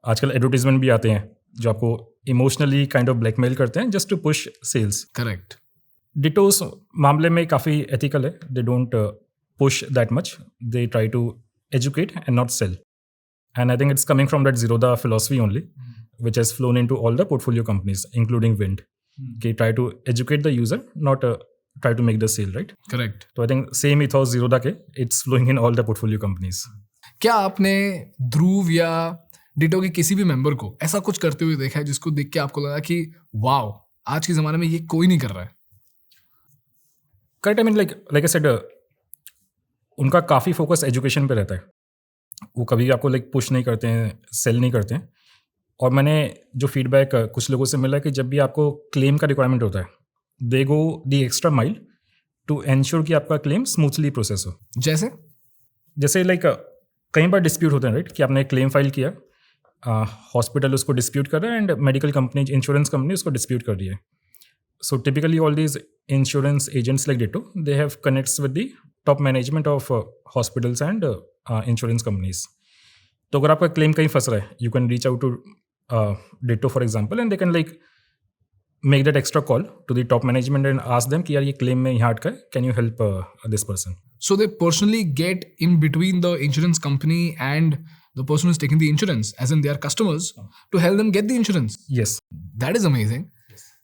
आजकल एडवर्टीजमेंट भी आते हैं जो आपको इमोशनली काइंड ऑफ ब्लैकमेल करते हैं just to push sales. Correct. Ditto उस मामले में काफ़ी एथिकल है, they don't push that much, they try to educate and not sell, and I think it's coming from that Zerodha philosophy only, which has flown into all the portfolio companies, including Wind. Okay, try to educate the user, not try to make the sale, right? Correct. So I think same ethos Zerodha के, it's flowing in all the portfolio companies. क्या आपने ध्रुव या ditto के किसी भी member को ऐसा कुछ करते हुए देखा है जिसको देख के आपको लगा कि वाओ, आज के ज़माने में ये कोई नहीं कर रहा है? Correct. I mean like I said, उनका काफ़ी फोकस एजुकेशन पे रहता है। वो कभी आपको पुश नहीं करते हैं, सेल नहीं करते हैं। और मैंने जो फीडबैक कुछ लोगों से मिला है कि जब भी आपको क्लेम का रिक्वायरमेंट होता है, they go the extra mile to ensure कि आपका क्लेम स्मूथली प्रोसेस हो. जैसे लाइक कई बार डिस्प्यूट होते हैं राइट, कि आपने क्लेम फाइल किया, हॉस्पिटल उसको डिस्प्यूट कर रहा है and medical company, insurance company उसको डिस्प्यूट कर रही है. So typically all these insurance agents like Ditto, they have connects with the top management of hospitals and insurance companies. तो अगर आपका क्लेम कहीं फंस रहा है, you can reach out to Ditto for example, and they can like make that extra call to the top management and ask them कि यार ये क्लेम में यहाँ अटका है, can you help this person. So they personally get in between the insurance company and the person who's taking the insurance, as in they are customers, to help them get the insurance. Yes. That is amazing.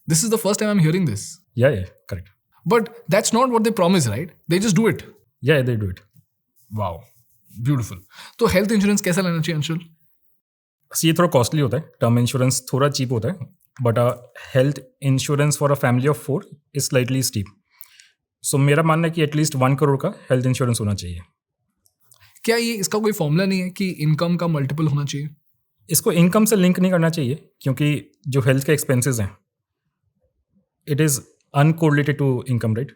This is the first time I'm hearing this. Yeah, correct. But that's not what they promise, right? They just do it. Yeah, they do it. Wow. Beautiful. तो health insurance कैसा लेना चाहिए अंशुल? ये थोड़ा costly होता है, term insurance थोड़ा cheap होता है, but health insurance for a family of 4 is slightly steep. So मेरा मानना है कि एटलीस्ट 1 करोड़ का हेल्थ इंश्योरेंस होना चाहिए. क्या ये इसका कोई फॉर्मूला नहीं है कि इनकम का मल्टीपल होना चाहिए? इसको इनकम से लिंक नहीं करना चाहिए, क्योंकि जो हेल्थ के एक्सपेंसेस हैं it is uncorrelated to income right.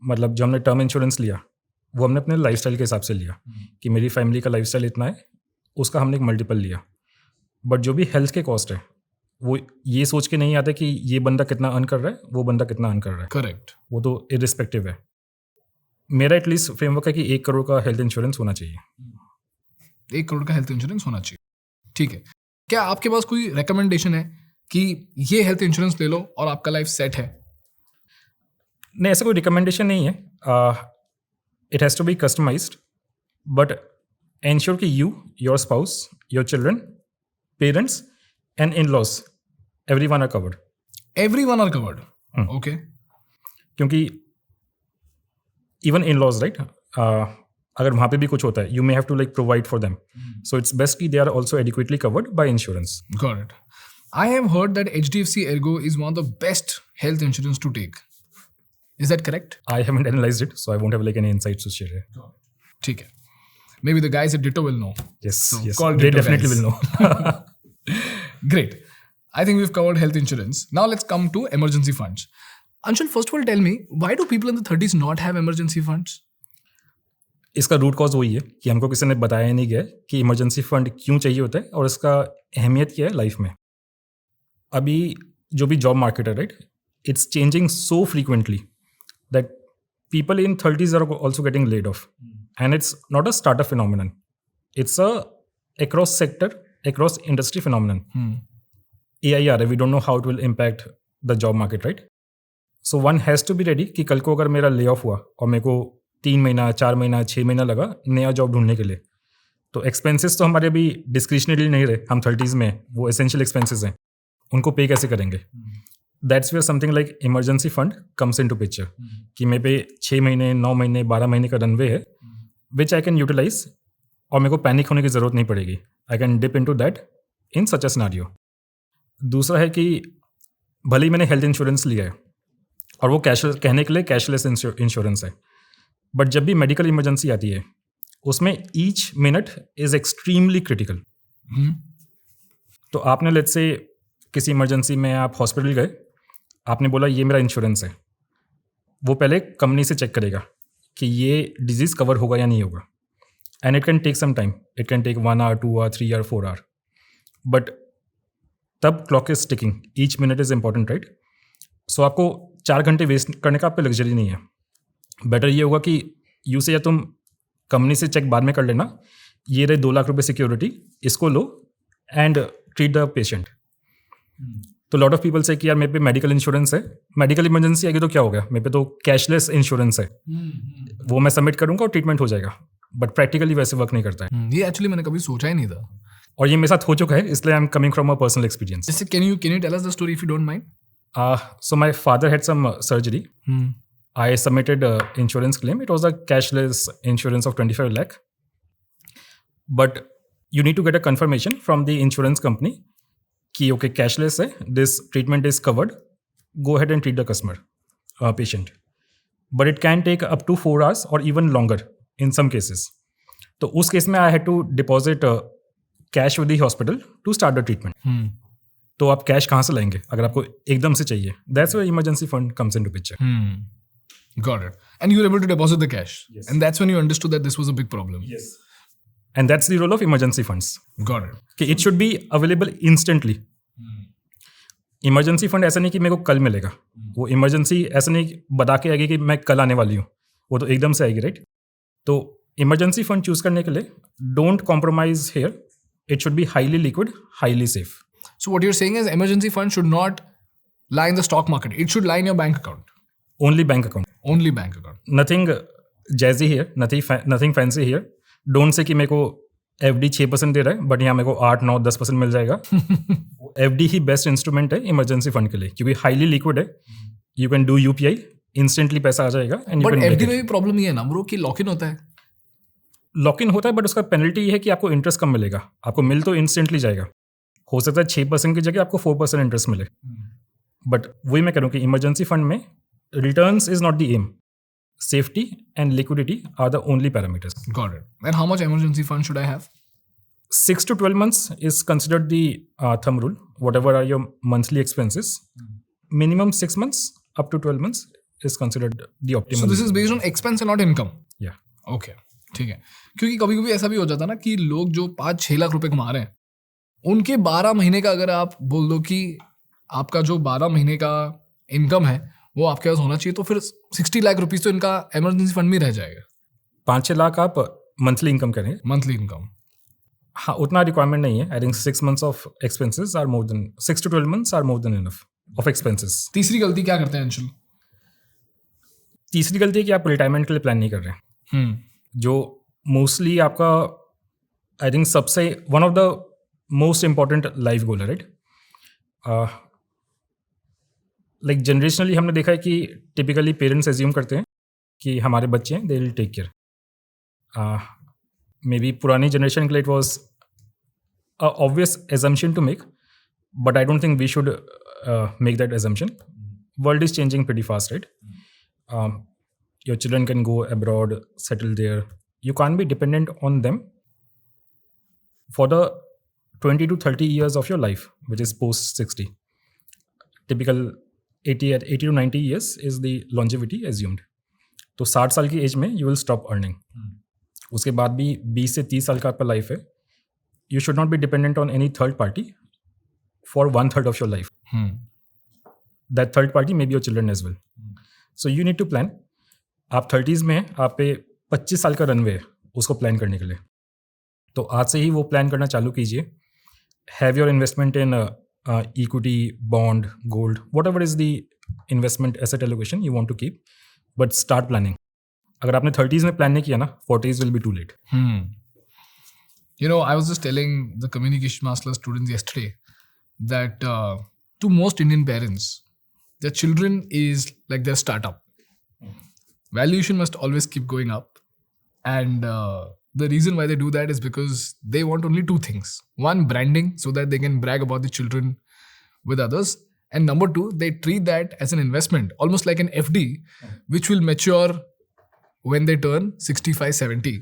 मतलब जो हमने टर्म इंश्योरेंस लिया वो हमने अपने लाइफस्टाइल के हिसाब से लिया कि मेरी फैमिली का लाइफस्टाइल इतना है, उसका हमने एक मल्टीपल लिया. बट जो भी हेल्थ के कॉस्ट है वो ये सोच के नहीं आता कि ये बंदा कितना अर्न कर रहा है, वो बंदा कितना अर्न कर रहा है. करेक्ट. वो तो इरिस्पेक्टिव है. मेरा एटलीस्ट फ्रेमवर्क है कि 1 करोड़ का हेल्थ इंश्योरेंस होना चाहिए. 1 करोड़ का हेल्थ इंश्योरेंस होना चाहिए. ठीक है. क्या आपके पास कोई रिकमेंडेशन है कि ये हेल्थ इंश्योरेंस ले लो और आपका लाइफ सेट है? नहीं, ऐसा कोई रिकमेंडेशन नहीं है. It has to be customised, but ensure कि you, your spouse, your children, parents and in-laws, everyone are covered. Everyone are covered. Okay. क्योंकि even in-laws right, अगर वहाँ पे भी कुछ होता है, you may have to like provide for them. So it's best कि they are also adequately covered by insurance. Got it. I have heard that HDFC Ergo is one of the best health insurance to take. Is that correct? I haven't analyzed it, so I won't have like any insights to share. ठीक है. Maybe the guys at Ditto will know. Yes, So yes. call They Ditto definitely guys. will know. Great. I think we've covered health insurance. Now let's come to emergency funds. Anshul, first of all, tell me, why do people in the 30s not have emergency funds? इसका root cause वही है कि हमको किसी ने बताया नहीं गया कि इमरजेंसी फंड क्यों चाहिए होता है और इसका अहमियत क्या है लाइफ में. अभी जो भी जॉब मार्केट है right, it's changing so frequently that people in 30s are also getting laid off, and it's not a startup phenomenon, it's a across sector, across industry phenomenon. AIR, we don't know how it will impact the job market, right? So one has to be ready कि कल को अगर मेरा lay off हुआ और मेरे को 3 महीना, 4 महीना, 6 महीना लगा नया जॉब ढूंढने के लिए, तो एक्सपेंसेस तो हमारे अभी डिस्क्रिशनरी नहीं रहे, हम 30s में, वो एसेंशियल एक्सपेंसेस हैं, उनको पे कैसे करेंगे? That's where something like emergency fund comes in to picture कि मेरे पे 6 महीने, 9 महीने, 12 महीने का रनवे है विच आई कैन यूटिलाइज, और मेरे को पैनिक होने की ज़रूरत नहीं पड़ेगी. I can dip in to that in such a scenario. दूसरा है कि भले ही मैंने हेल्थ इंश्योरेंस लिया है और वो कैशलेस, कहने के लिए कैशलेस इंश्योरेंस है, बट जब भी मेडिकल इमरजेंसी आती है उसमें each minute is extremely critical. तो आपने लेट्स से किसी इमरजेंसी में आप हॉस्पिटल गए, आपने बोला ये मेरा इंश्योरेंस है, वो पहले कंपनी से चेक करेगा कि ये डिजीज़ कवर होगा या नहीं होगा, and it can take some time, it can take 1 hour, 2 hour, 3 hour, 4 hour, but तब clock is ticking, each minute is important right. So आपको 4 घंटे वेस्ट करने का आप पे लग्जरी नहीं है. बेटर ये होगा कि यू से या तुम कंपनी से चेक बाद में कर लेना, ये रहे 2 लाख रुपए सिक्योरिटी, इसको लो एंड ट्रीट द पेशेंट. तो लॉट ऑफ पीपल से कि यार मेरे पे मेडिकल इंश्योरेंस है, मेडिकल इमरजेंसी आएगी तो क्या हो गया, मेरे पे तो कैशलेस इंश्योरेंस है, वो मैं सबमिट करूँगा और ट्रीटमेंट हो जाएगा, बट प्रैक्टिकली वैसे वर्क नहीं करता है. ये एक्चुअली मैंने कभी सोचा ही नहीं था, और ये मेरे साथ हो चुका है, इसलिए I am coming from a personal experience. जैसे can you tell us the story if you don't mind? So my father had some surgery. I submitted insurance claim. It was a cashless insurance of 25 lakh. But you need to get a confirmation from the insurance company कि okay cashless है, this treatment is covered. Go ahead and treat the customer, patient. But it can take up to 4 hours or even longer in some cases. तो उस case में I had to deposit cash with the hospital to start the treatment. तो आप cash कहाँ से लाएंगे अगर आपको एकदम से चाहिए? That's where emergency fund comes into picture. Got it. And you were able to deposit the cash. Yes. And that's when you understood that this was a big problem. Yes. And that's the role of emergency funds. Got it. कि it should be available instantly. Emergency fund ऐसा नहीं कि मेरे को कल मिलेगा. वो emergency ऐसा नहीं बता के आएगी कि मैं कल आने वाली हूँ. वो तो एकदम से आएगी, राइट? तो इमरजेंसी फंड चूज करने के लिए don't compromise here. It should be highly liquid, highly safe. So what you're saying is emergency fund should not lie in the stock market. It should lie in your bank account. Only bank account. Only bank account. Nothing jazzy here, nothing fancy here. Don't say कि मेरे को FD 6% दे रहा है but यहाँ मेरे को 8, 9, 10% मिल जाएगा. FD ही best instrument है इमरजेंसी फंड के लिए क्योंकि हाईली लिक्विड है. You can do UPI, instantly पैसा आ जाएगा. एंड But FD में भी प्रॉब्लम ये है ना ब्रो कि लॉक इन होता है. लॉक इन होता है बट उसका पेनल्टी ये है कि आपको इंटरेस्ट कम मिलेगा. आपको मिल तो इंस्टेंटली जाएगा. हो सकता है 6% की जगह आपको 4% इंटरेस्ट मिले. बट वही मैं कह रहा हूँ कि इमरजेंसी फंड में returns is not the aim. Safety and liquidity are the only parameters. Got it. And how much emergency fund should I have? 6 to 12 months is considered the thumb rule. Whatever are your monthly expenses, minimum 6 months up to 12 months is considered the optimal. So this is based on expense and not income. Yeah. Okay. ठीक है. क्योंकि कभी कभी ऐसा भी हो जाता है ना कि लोग जो 5-6 लाख रुपए कमा रहे हैं उनके 12 महीने का अगर आप बोल दो कि आपका जो 12 महीने का इनकम है वो आपके पास होना चाहिए तो फिर 60 लाख रुपीस तो इनका इमरजेंसी फंड में रह जाएगा. 5-6 लाख आप मंथली इनकम करें. Monthly income. हाँ, उतना रिक्वायरमेंट नहीं है. I think 6 months of expenses are more than 6 to 12 months are more than enough of expenses. तीसरी गलती क्या करते हैं अंशुल? तीसरी गलती है कि आप रिटायरमेंट के लिए प्लान नहीं कर रहे हैं. जो मोस्टली आपका आई थिंक सबसे one of the most important life goal है, राइट? लाइक जनरेशनली हमने देखा है कि टिपिकली पेरेंट्स एज्यूम करते हैं कि हमारे बच्चे हैं, they will take care. Maybe पुरानी जनरेशन के लिए it was obvious assumption to make, but I don't think we should make that assumption. World is changing pretty fast, right? Your children can go abroad, settle there. You can't be dependent on them for the 20 to 30 years of your life, which is post 60. Typical 80 to 90 years is the longevity assumed. तो 60 साल की as में you will stop earning. उसके बाद भी 20 से 30 साल का आपका लाइफ है. You should not be dependent on any third party for 1/3 of your life. That third party may be your children as well. So you need to plan. आप 30s में आप पे 25 साल का रनवे है उसको प्लान करने के लिए. तो आज से ही वो प्लान करना चालू कीजिए. Have your investment in equity, bond, gold, whatever is the investment asset allocation you want to keep, but start planning. अगर आपने 30s में प्लान नहीं किया ना, 40s will be too late. You know, I was just telling the communication master students yesterday that to most Indian parents, their children is like their startup. Valuation must always keep going up. And the reason why they do that is because they want only two things. One, branding, so that they can brag about the children with others. And number two, they treat that as an investment, almost like an FD, which will mature when they turn 65, 70.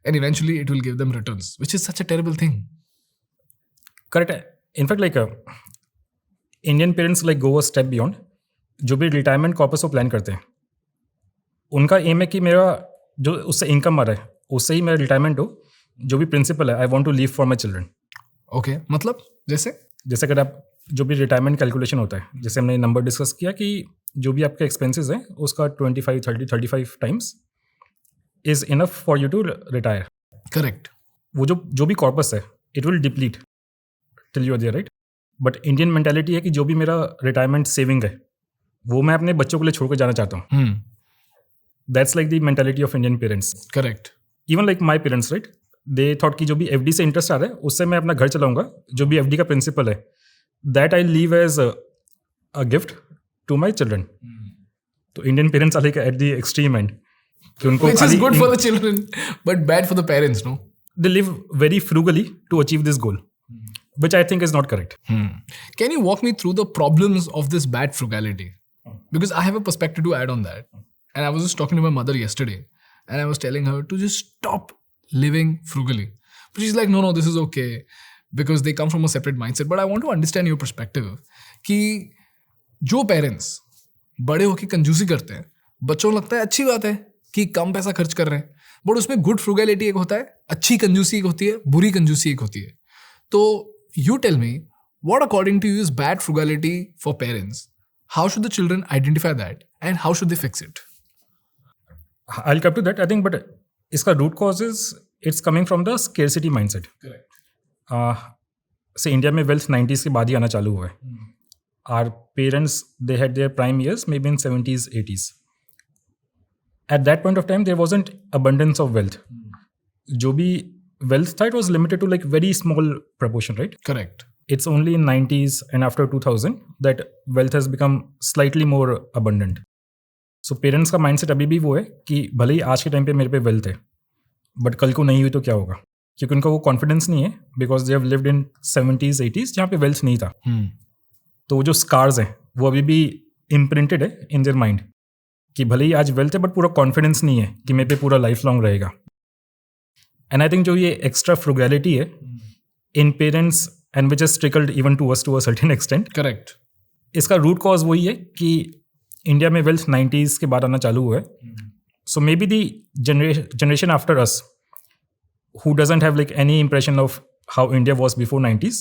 And eventually it will give them returns, which is such a terrible thing. Correct है. In fact like Indian parents like go a step beyond. जो भी retirement corpus वो plan करते हैं, उनका M है कि मेरा जो उससे इनकम आ रहा है उससे ही मेरा रिटायरमेंट हो. जो भी प्रिंसिपल है, I want to leave for my children. Okay, मतलब जैसे अगर आप जो भी रिटायरमेंट कैलकुलेशन होता है, जैसे हमने नंबर डिस्कस किया कि जो भी आपके एक्सपेंसेस हैं उसका 25, 30, 35 times is enough for you to retire. Correct. वो जो भी कॉर्पस है it will deplete till you are there, right? But Indian mentality है कि जो भी मेरा रिटायरमेंट सेविंग है वो मैं अपने बच्चों के लिए छोड़ कर जाना चाहता हूँ. That's like the mentality of Indian parents. Correct. Even like my parents, right? They thought कि जो भी FD से इंटरेस्ट आ रहा है उससे मैं अपना घर चलाऊंगा. जो भी FD का प्रिंसिपल है that I leave as a gift to my children. तो Indian parents are like at the extreme end कि उनको Which is good for the children, but bad for the parents, no? they live very frugally to achieve this goal, which I think is not correct. Can you walk me through the problems of this bad frugality? Because I have a perspective to add on that. And I was just talking to my mother yesterday and I was telling her to just stop living frugally. But she's like, no, this is okay because they come from a separate mindset. But I want to understand your perspective कि जो parents बड़े होके कंजूसी करते हैं बच्चों को लगता है अच्छी बात है कि कम पैसा खर्च कर रहे हैं, बट उसमें गुड फ्रूगैलिटी एक होता है, अच्छी कंजूसी एक होती है, बुरी कंजूसी एक होती है. तो you tell me, what according to you is bad frugality for parents? How should the children identify that and how should they fix it? I'll come to that. I think, but इसका root cause is it's coming from the scarcity mindset. Correct. से India में wealth 90s के बाद ही आना चालू हुआ है. Our parents, they had their prime years maybe in 70s, 80s. At that point of time, there wasn't abundance of wealth. जो भी wealth था, it was limited to like very small proportion, right? Correct. It's only in 90s and after 2000 that wealth has become slightly more abundant. So parents का mindset अभी भी वो है कि भले ही आज के टाइम पे मेरे पे wealth है, but कल को नहीं हुई तो क्या होगा, क्योंकि उनका वो कॉन्फिडेंस नहीं है, because they have lived in 70s 80s जहाँ पे वेल्थ नहीं था. तो वो जो स्कार्स हैं वो अभी भी इम्प्रिंटेड है इन देयर माइंड कि भले ही आज वेल्थ है बट पूरा कॉन्फिडेंस नहीं है कि मेरे पे पूरा लाइफ लॉन्ग रहेगा. एंड आई थिंक जो ये एक्स्ट्रा फ्रुगैलिटी है in parents and which is trickled even to us to a certain extent. Correct. इसका रूट कॉज वही है कि इंडिया में वेल्थ 90s के बाद आना चालू हुआ है. So maybe the generation after us who doesn't have like any impression of how India was before 90s,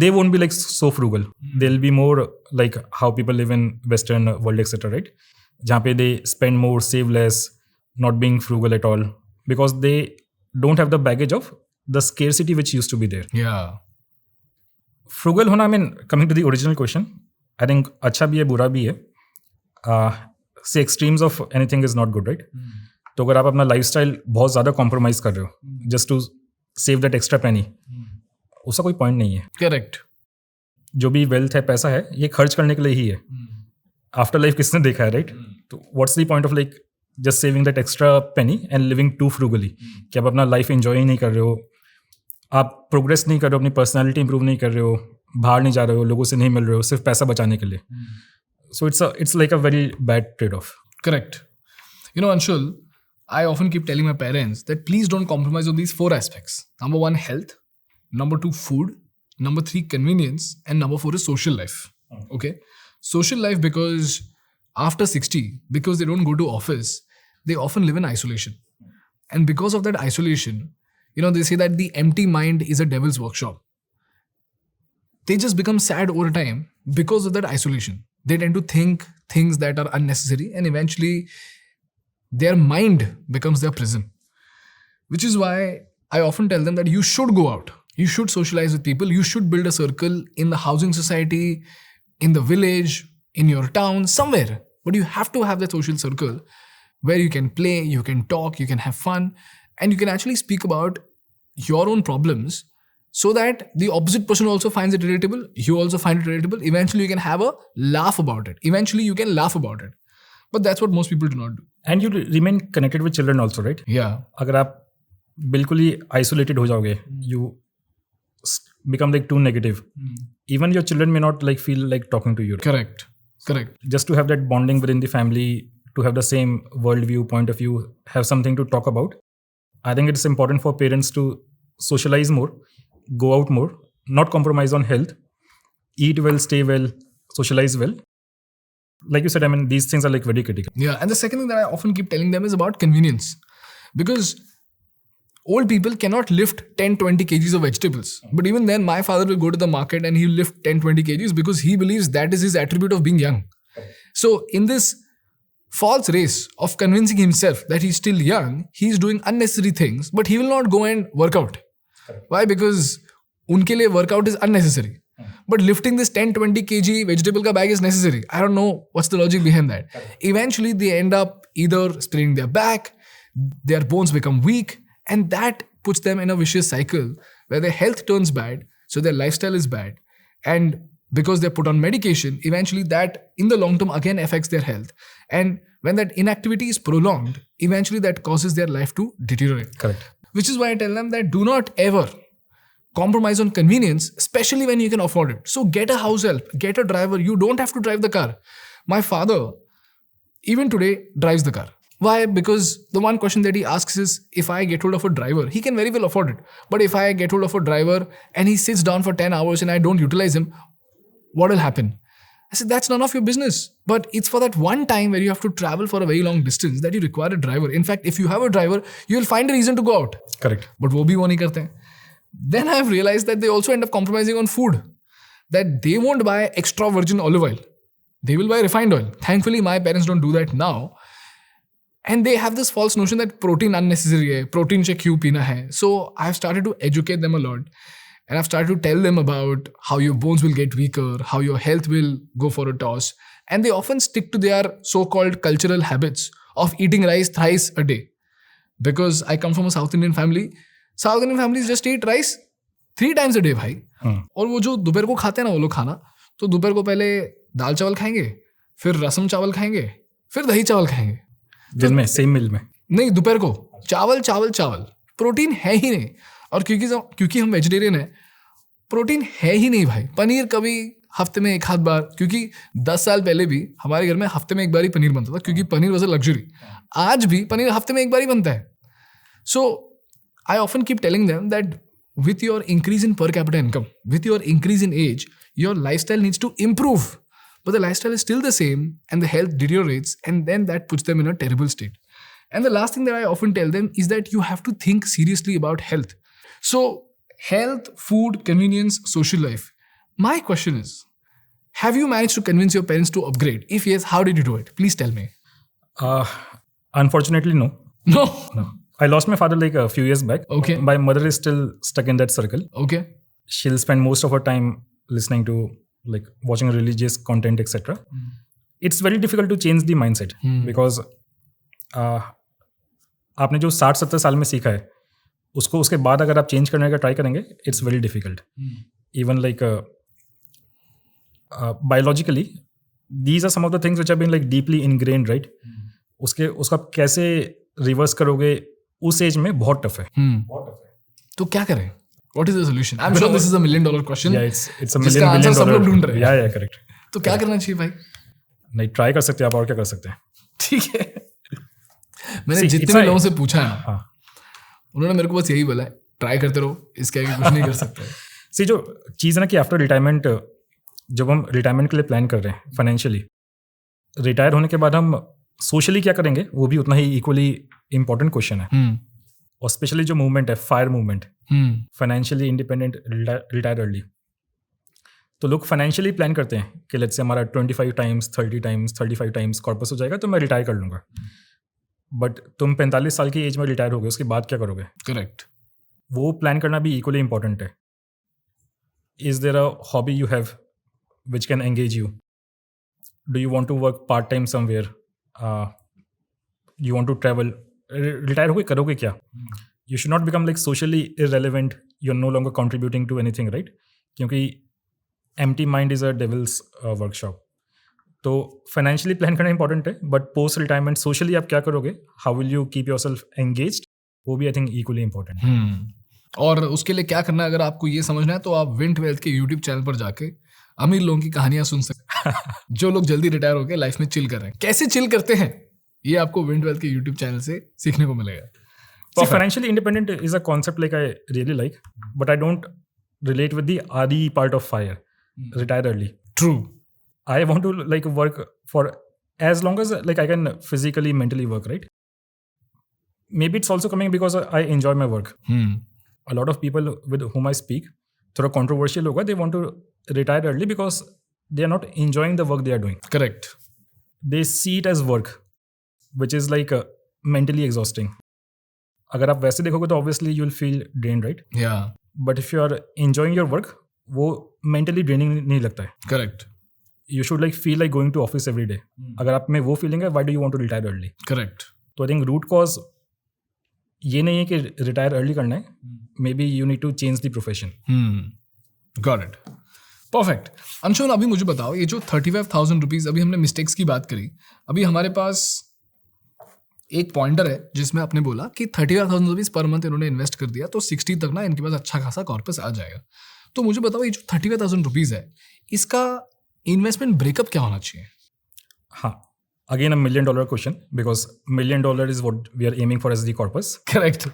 they won't be like so frugal. They'll be more like how people live in Western world, etc. Right? जहाँ पे they spend more, save less, not being frugal at all, because they don't have the baggage of the scarcity which used to be there. Yeah. Frugal होना, I mean, coming to the original question, I think अच्छा भी है, बुरा भी है. Say extremes of anything is not good, right? तो अगर आप अपना लाइफस्टाइल बहुत ज़्यादा कॉम्प्रोमाइज़ कर रहे हो just to save that extra penny, उसका कोई पॉइंट नहीं है. करेक्ट. जो भी वेल्थ है, पैसा है, ये खर्च करने के लिए ही है. आफ्टर लाइफ किसने देखा है, राइट? तो what's the point of like just saving that extra penny and living too frugally, कि आप अपना लाइफ एंजॉय ही नहीं कर रहे हो, आप प्रोग्रेस नहीं कर रहे हो, अपनी पर्सनैलिटी इंप्रूव नहीं कर रहे हो, बाहर नहीं जा रहे हो, लोगों से नहीं मिल रहे हो, सिर्फ पैसा बचाने के लिए. So it's like a very bad trade off. Correct. You know, Anshul, I often keep telling my parents that please don't compromise on these 4 aspects. Number 1, health. Number 2, food. Number 3, convenience. And number 4 is social life. Okay? Social life, because after 60, because they don't go to office, they often live in isolation. And because of that isolation, you know, they say that the empty mind is a devil's workshop. They just become sad over time because of that isolation. They tend to think things that are unnecessary, and eventually their mind becomes their prison. Which is why I often tell them that you should go out. You should socialize with people. You should build a circle in the housing society, in the village, in your town, somewhere. But you have to have that social circle where you can play, you can talk, you can have fun, and you can actually speak about your own problems so that the opposite person also finds it relatable. You also find it relatable. Eventually you can have a laugh about it. Eventually you can laugh about it. But that's what most people do not do. And you remain connected with children also, right? Yeah. अगर आप बिल्कुल ही isolated हो जाओगे, you become like too negative. Even your children may not like feel like talking to you. Correct. Correct. Just to have that bonding within the family, to have the same worldview, point of view, have something to talk about. I think it's important for parents to socialize more, go out more, not compromise on health, eat well, stay well, socialize well. Like you said, I mean, these things are like very critical. Yeah. And the second thing that I often keep telling them is about convenience. Because old people cannot lift 10-20 kgs of vegetables. But even then, my father will go to the market and he'll lift 10-20 kgs because he believes that is his attribute of being young. So in this false race of convincing himself that he's still young, he's doing unnecessary things, but he will not go and work out. Why? Because unke liye workout is unnecessary. But lifting this 10-20 kg vegetable ka bag is necessary. I don't know what's the logic behind that. Eventually, they end up either spraining their back, their bones become weak, and that puts them in a vicious cycle where their health turns bad, so their lifestyle is bad. And because they're put on medication, eventually that in the long term again affects their health. And when that inactivity is prolonged, eventually that causes their life to deteriorate. Correct. Which is why I tell them that do not ever compromise on convenience, especially when you can afford it. So get a house help, get a driver. You don't have to drive the car. My father, even today, drives the car. Why? Because the one question that he asks is, if I get hold of a driver, he can very well afford it. But if I get hold of a driver and he sits down for 10 hours and I don't utilize him, what will happen? I said, that's none of your business. But it's for that one time where you have to travel for a very long distance that you require a driver. In fact, if you have a driver, you will find a reason to go out. Correct. But वो भी वो नहीं करते हैं. Then I have realized that they also end up compromising on food. That they won't buy extra virgin olive oil. They will buy refined oil. Thankfully, my parents don't do that now. And they have this false notion that protein unnecessary hai, protein se kyun peena hai. So I have started to educate them a lot. And I've started to tell them about how your bones will get weaker, how your health will go for a toss. And they often stick to their so-called cultural habits of eating rice thrice a day. Because I come from a South Indian family. South Indian families just eat rice 3 times a day, भाई. और वो जो दोपहर को खाते हैं ना वो लोग खाना, तो दोपहर को पहले दाल चावल खाएंगे, फिर रसम चावल खाएंगे, फिर दही चावल खाएंगे. दिन में सेम मील में नहीं, दोपहर को चावल चावल चावल. प्रोटीन है ही नहीं. और क्योंकि हम वेजिटेरियन हैं, प्रोटीन है ही नहीं भाई. पनीर कभी हफ्ते में एक आध बार, क्योंकि 10 साल पहले भी हमारे घर में हफ्ते में एक बार ही पनीर बनता था, क्योंकि पनीर वॉज अ लग्जरी. आज भी पनीर हफ्ते में एक बार ही बनता है. So I often keep telling them that with your increase in per capita income, with your increase in age, your lifestyle needs to improve. But the lifestyle is still the same and the health deteriorates, and then that puts them in a terrible state. And the last thing that I often tell them is that you have to think seriously about health. So, health, food, convenience, social life. My question is, have you managed to convince your parents to upgrade? If yes, how did you do it? Please tell me. Unfortunately, no. No. I lost my father like a few years back. Okay. My mother is still stuck in that circle. Okay. She'll spend most of her time listening to, like, watching religious content, etc. It's very difficult to change the mindset because आपने जो 60-70 साल में सीखा है उसको उसके बाद अगर आप चेंज करने का ट्राई करेंगे, it's very difficult. Even like biologically these are some of the things which have been like deeply ingrained, right? उसका कैसे रिवर्स करोगे उस एज में बहुत टफ है. तो क्या करें? What is the solution? I'm sure this is a $1 million question. Yeah, it's a जिसका million आंसर सब लोग dollar. ढूंढ रहे हैं. Yeah, correct. तो क्या करना चाहिए भाई? नहीं, ट्राई कर सकते हैं आप, और क्या कर सकते हैं. ठीक है. मैंने See, जितने it's भी लोगों से पूछा है ना, हाँ. उन्होंने मेरे को बस यही बोला है, ट्राई करते रहो, इसके आगे कुछ नहीं कर सकते. सी जो चीज़ है ना कि आफ्टर रिटायरमेंट, जब हम रिटायरमेंट के लिए प्लान कर रहे हैं फाइनेंशियली, रिटायर होने के बाद हम सोशली क्या करेंगे वो भी उतना ही इक्वली इम्पोर्टेंट क्वेश्चन है. और स्पेशली जो मूवमेंट है, fire movement, financially independent, retire early, तो लोग फाइनेंशियली प्लान करते हैं कि लेट्स से हमारा 25 टाइम्स 30 टाइम्स 35 टाइम्स कॉर्पस हो जाएगा तो मैं रिटायर कर लूँगा. बट तुम 45 साल की एज में रिटायर हो गए, उसके बाद क्या करोगे? करेक्ट. वो प्लान करना भी इक्वली इंपॉर्टेंट है. Is there a hobby you have which can engage you? Do you want to work part time somewhere? You want to travel? Retire होके करोगे क्या? You should not become like socially irrelevant. You are no longer contributing to anything, right? क्योंकि empty mind is a devil's workshop. तो financially plan करना important है, but post retirement socially आप क्या करोगे, how will you keep your self engaged, वो भी I think equally important है. और उसके लिए क्या करना है, अगर आपको ये समझना है तो आप विंट वेल्थ के यूट्यूब चैनल पर जाके अमीर लोगों की कहानियां सुन सकते हैं जो लोग जल्दी रिटायर होकर लाइफ में चिल कर रहे हैं. कैसे चिल करते हैं ये आपको विंट वेल्थ के यूट्यूब चैनल से सीखने को मिलेगा. See, financially independent is a concept like I really like, but I don't relate with the RE part of FIRE, retire early. True. I want to like work for as long as like I can physically, mentally work, right? Maybe it's also coming because I enjoy my work. A lot of people with whom I speak, थोड़ा controversial होगा, they want to retire early because they are not enjoying the work they are doing. Correct. They see it as work, which is like mentally exhausting. अगर आप वैसे देखोगे तो obviously you'll feel drained, right? Yeah. But if you are enjoying your work, वो mentally draining नहीं लगता है. Correct. You should like feel like going to office every day. अगर आप में वो feeling है, why do you want to retire early? Correct. तो I think root cause ये नहीं है कि retire early करना है. Maybe you need to change the profession. Got it. Perfect. Anshuman, अभी मुझे बताओ, ये जो 35,000 रुपीज अभी हमने मिस्टेक्स की बात करी, अभी हमारे पास एक पॉइंटर है जिसमें आपने बोला कि 35,000 रुपीज पर मंथ इन्होंने इन्वेस्ट कर दिया तो 60 तक ना इनके पास अच्छा खासा कॉर्पस आ जाएगा. तो मुझे बताओ, ये जो 35,000 रुपीज है, इसका इन्वेस्टमेंट ब्रेकअप क्या होना चाहिए? हाँ, again $1 million question because $1 million is what we are aiming for as the corpus. Correct.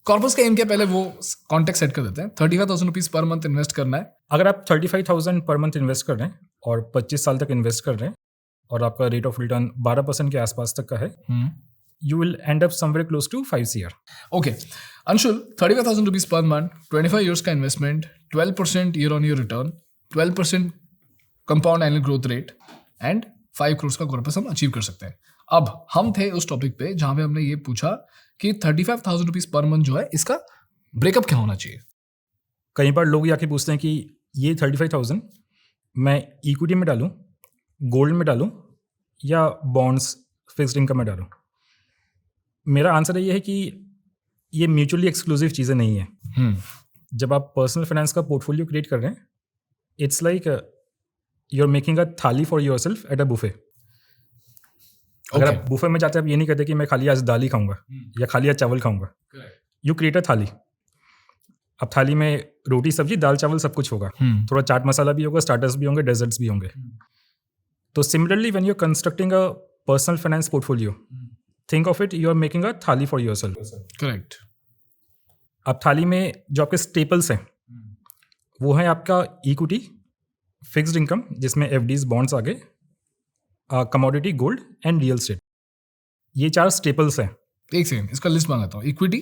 Corpus का एम क्या, पहले वो कॉन्टेक्स्ट सेट कर देते हैं. 35,000 रुपीज पर मंथ इन्वेस्ट करना है. अगर आप 35,000 पर मंथ इन्वेस्ट कर रहे हैं और 25 साल तक इन्वेस्ट कर रहे हैं और आपका रेट ऑफ रिटर्न 12% के आसपास तक का है, you will end up somewhere close to 5 CR. Okay Anshul, 35,000 rupees per month, 25 years का investment, 12% year on year return, 12% compound annual growth rate and 5 crore का कॉर्पस हम अचीव कर सकते हैं. अब हम थे उस टॉपिक पे जहां पे हमने ये पूछा कि 35,000 रुपीज पर मंथ जो है इसका ब्रेकअप क्या होना चाहिए. कई बार लोग ये आके पूछते हैं कि ये 35,000 मैं इक्विटी में डालूं, गोल्ड में डालूं या बॉन्ड्स फिक्स्ड इनकम में डालूं. मेरा आंसर ये है कि ये म्यूचुअली एक्सक्लूसिव चीज़ें नहीं है. जब आप पर्सनल फाइनेंस का पोर्टफोलियो क्रिएट कर रहे हैं, it's like you are making a thali for yourself at a buffet. अगर आप बुफे में जाते हैं, आप ये नहीं कहते कि मैं खाली आज दाल ही खाऊंगा या खाली आज चावल खाऊंगा. यू क्रिएट अ थाली. अब थाली में रोटी सब्जी दाल चावल सब कुछ होगा, थोड़ा चाट मसाला भी होगा, स्टार्टर्स भी होंगे, डेजर्ट्स भी होंगे. तो similarly when you are constructing a personal finance portfolio, think of it, you are making a thali for your self. Correct. अब थाली में जो आपके स्टेपल्स हैं वो है आपका इक्विटी, फिक्स्ड इनकम जिसमें एफडीज, बॉन्ड्स आ गए, commodity, gold and real estate. ये 4 स्टेपल्स हैं. एक सेकंड, इसका लिस्ट मंगाता हूँ. Equity,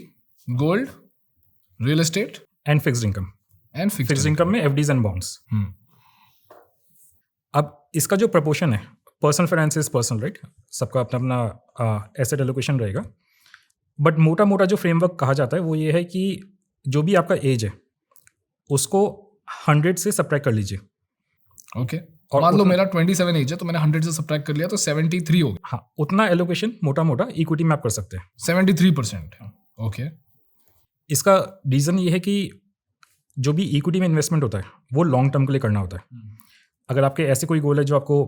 gold, real estate and fixed income. And fixed income में एफडीज एंड बॉन्ड्स. अब इसका जो प्रपोर्शन है, personal finance is personal, right, सबका अपना अपना एसेट एलोकेशन रहेगा. बट मोटा मोटा जो फ्रेमवर्क कहा जाता है वो ये है कि जो भी आपका एज है उसको 100 से सब्ट्रैक्ट कर लीजिए. ओके. और मान लो मेरा 27 एज है तो मैंने 100 से सब्ट्रैक्ट कर लिया तो 73 हो गया. हाँ, उतना एलोकेशन मोटा मोटा इक्विटी में आप कर सकते हैं. 73%. ओके. इसका रीज़न ये है कि जो भी इक्विटी में इन्वेस्टमेंट होता है वो लॉन्ग टर्म के लिए करना होता है. अगर आपके ऐसे कोई गोल है जो आपको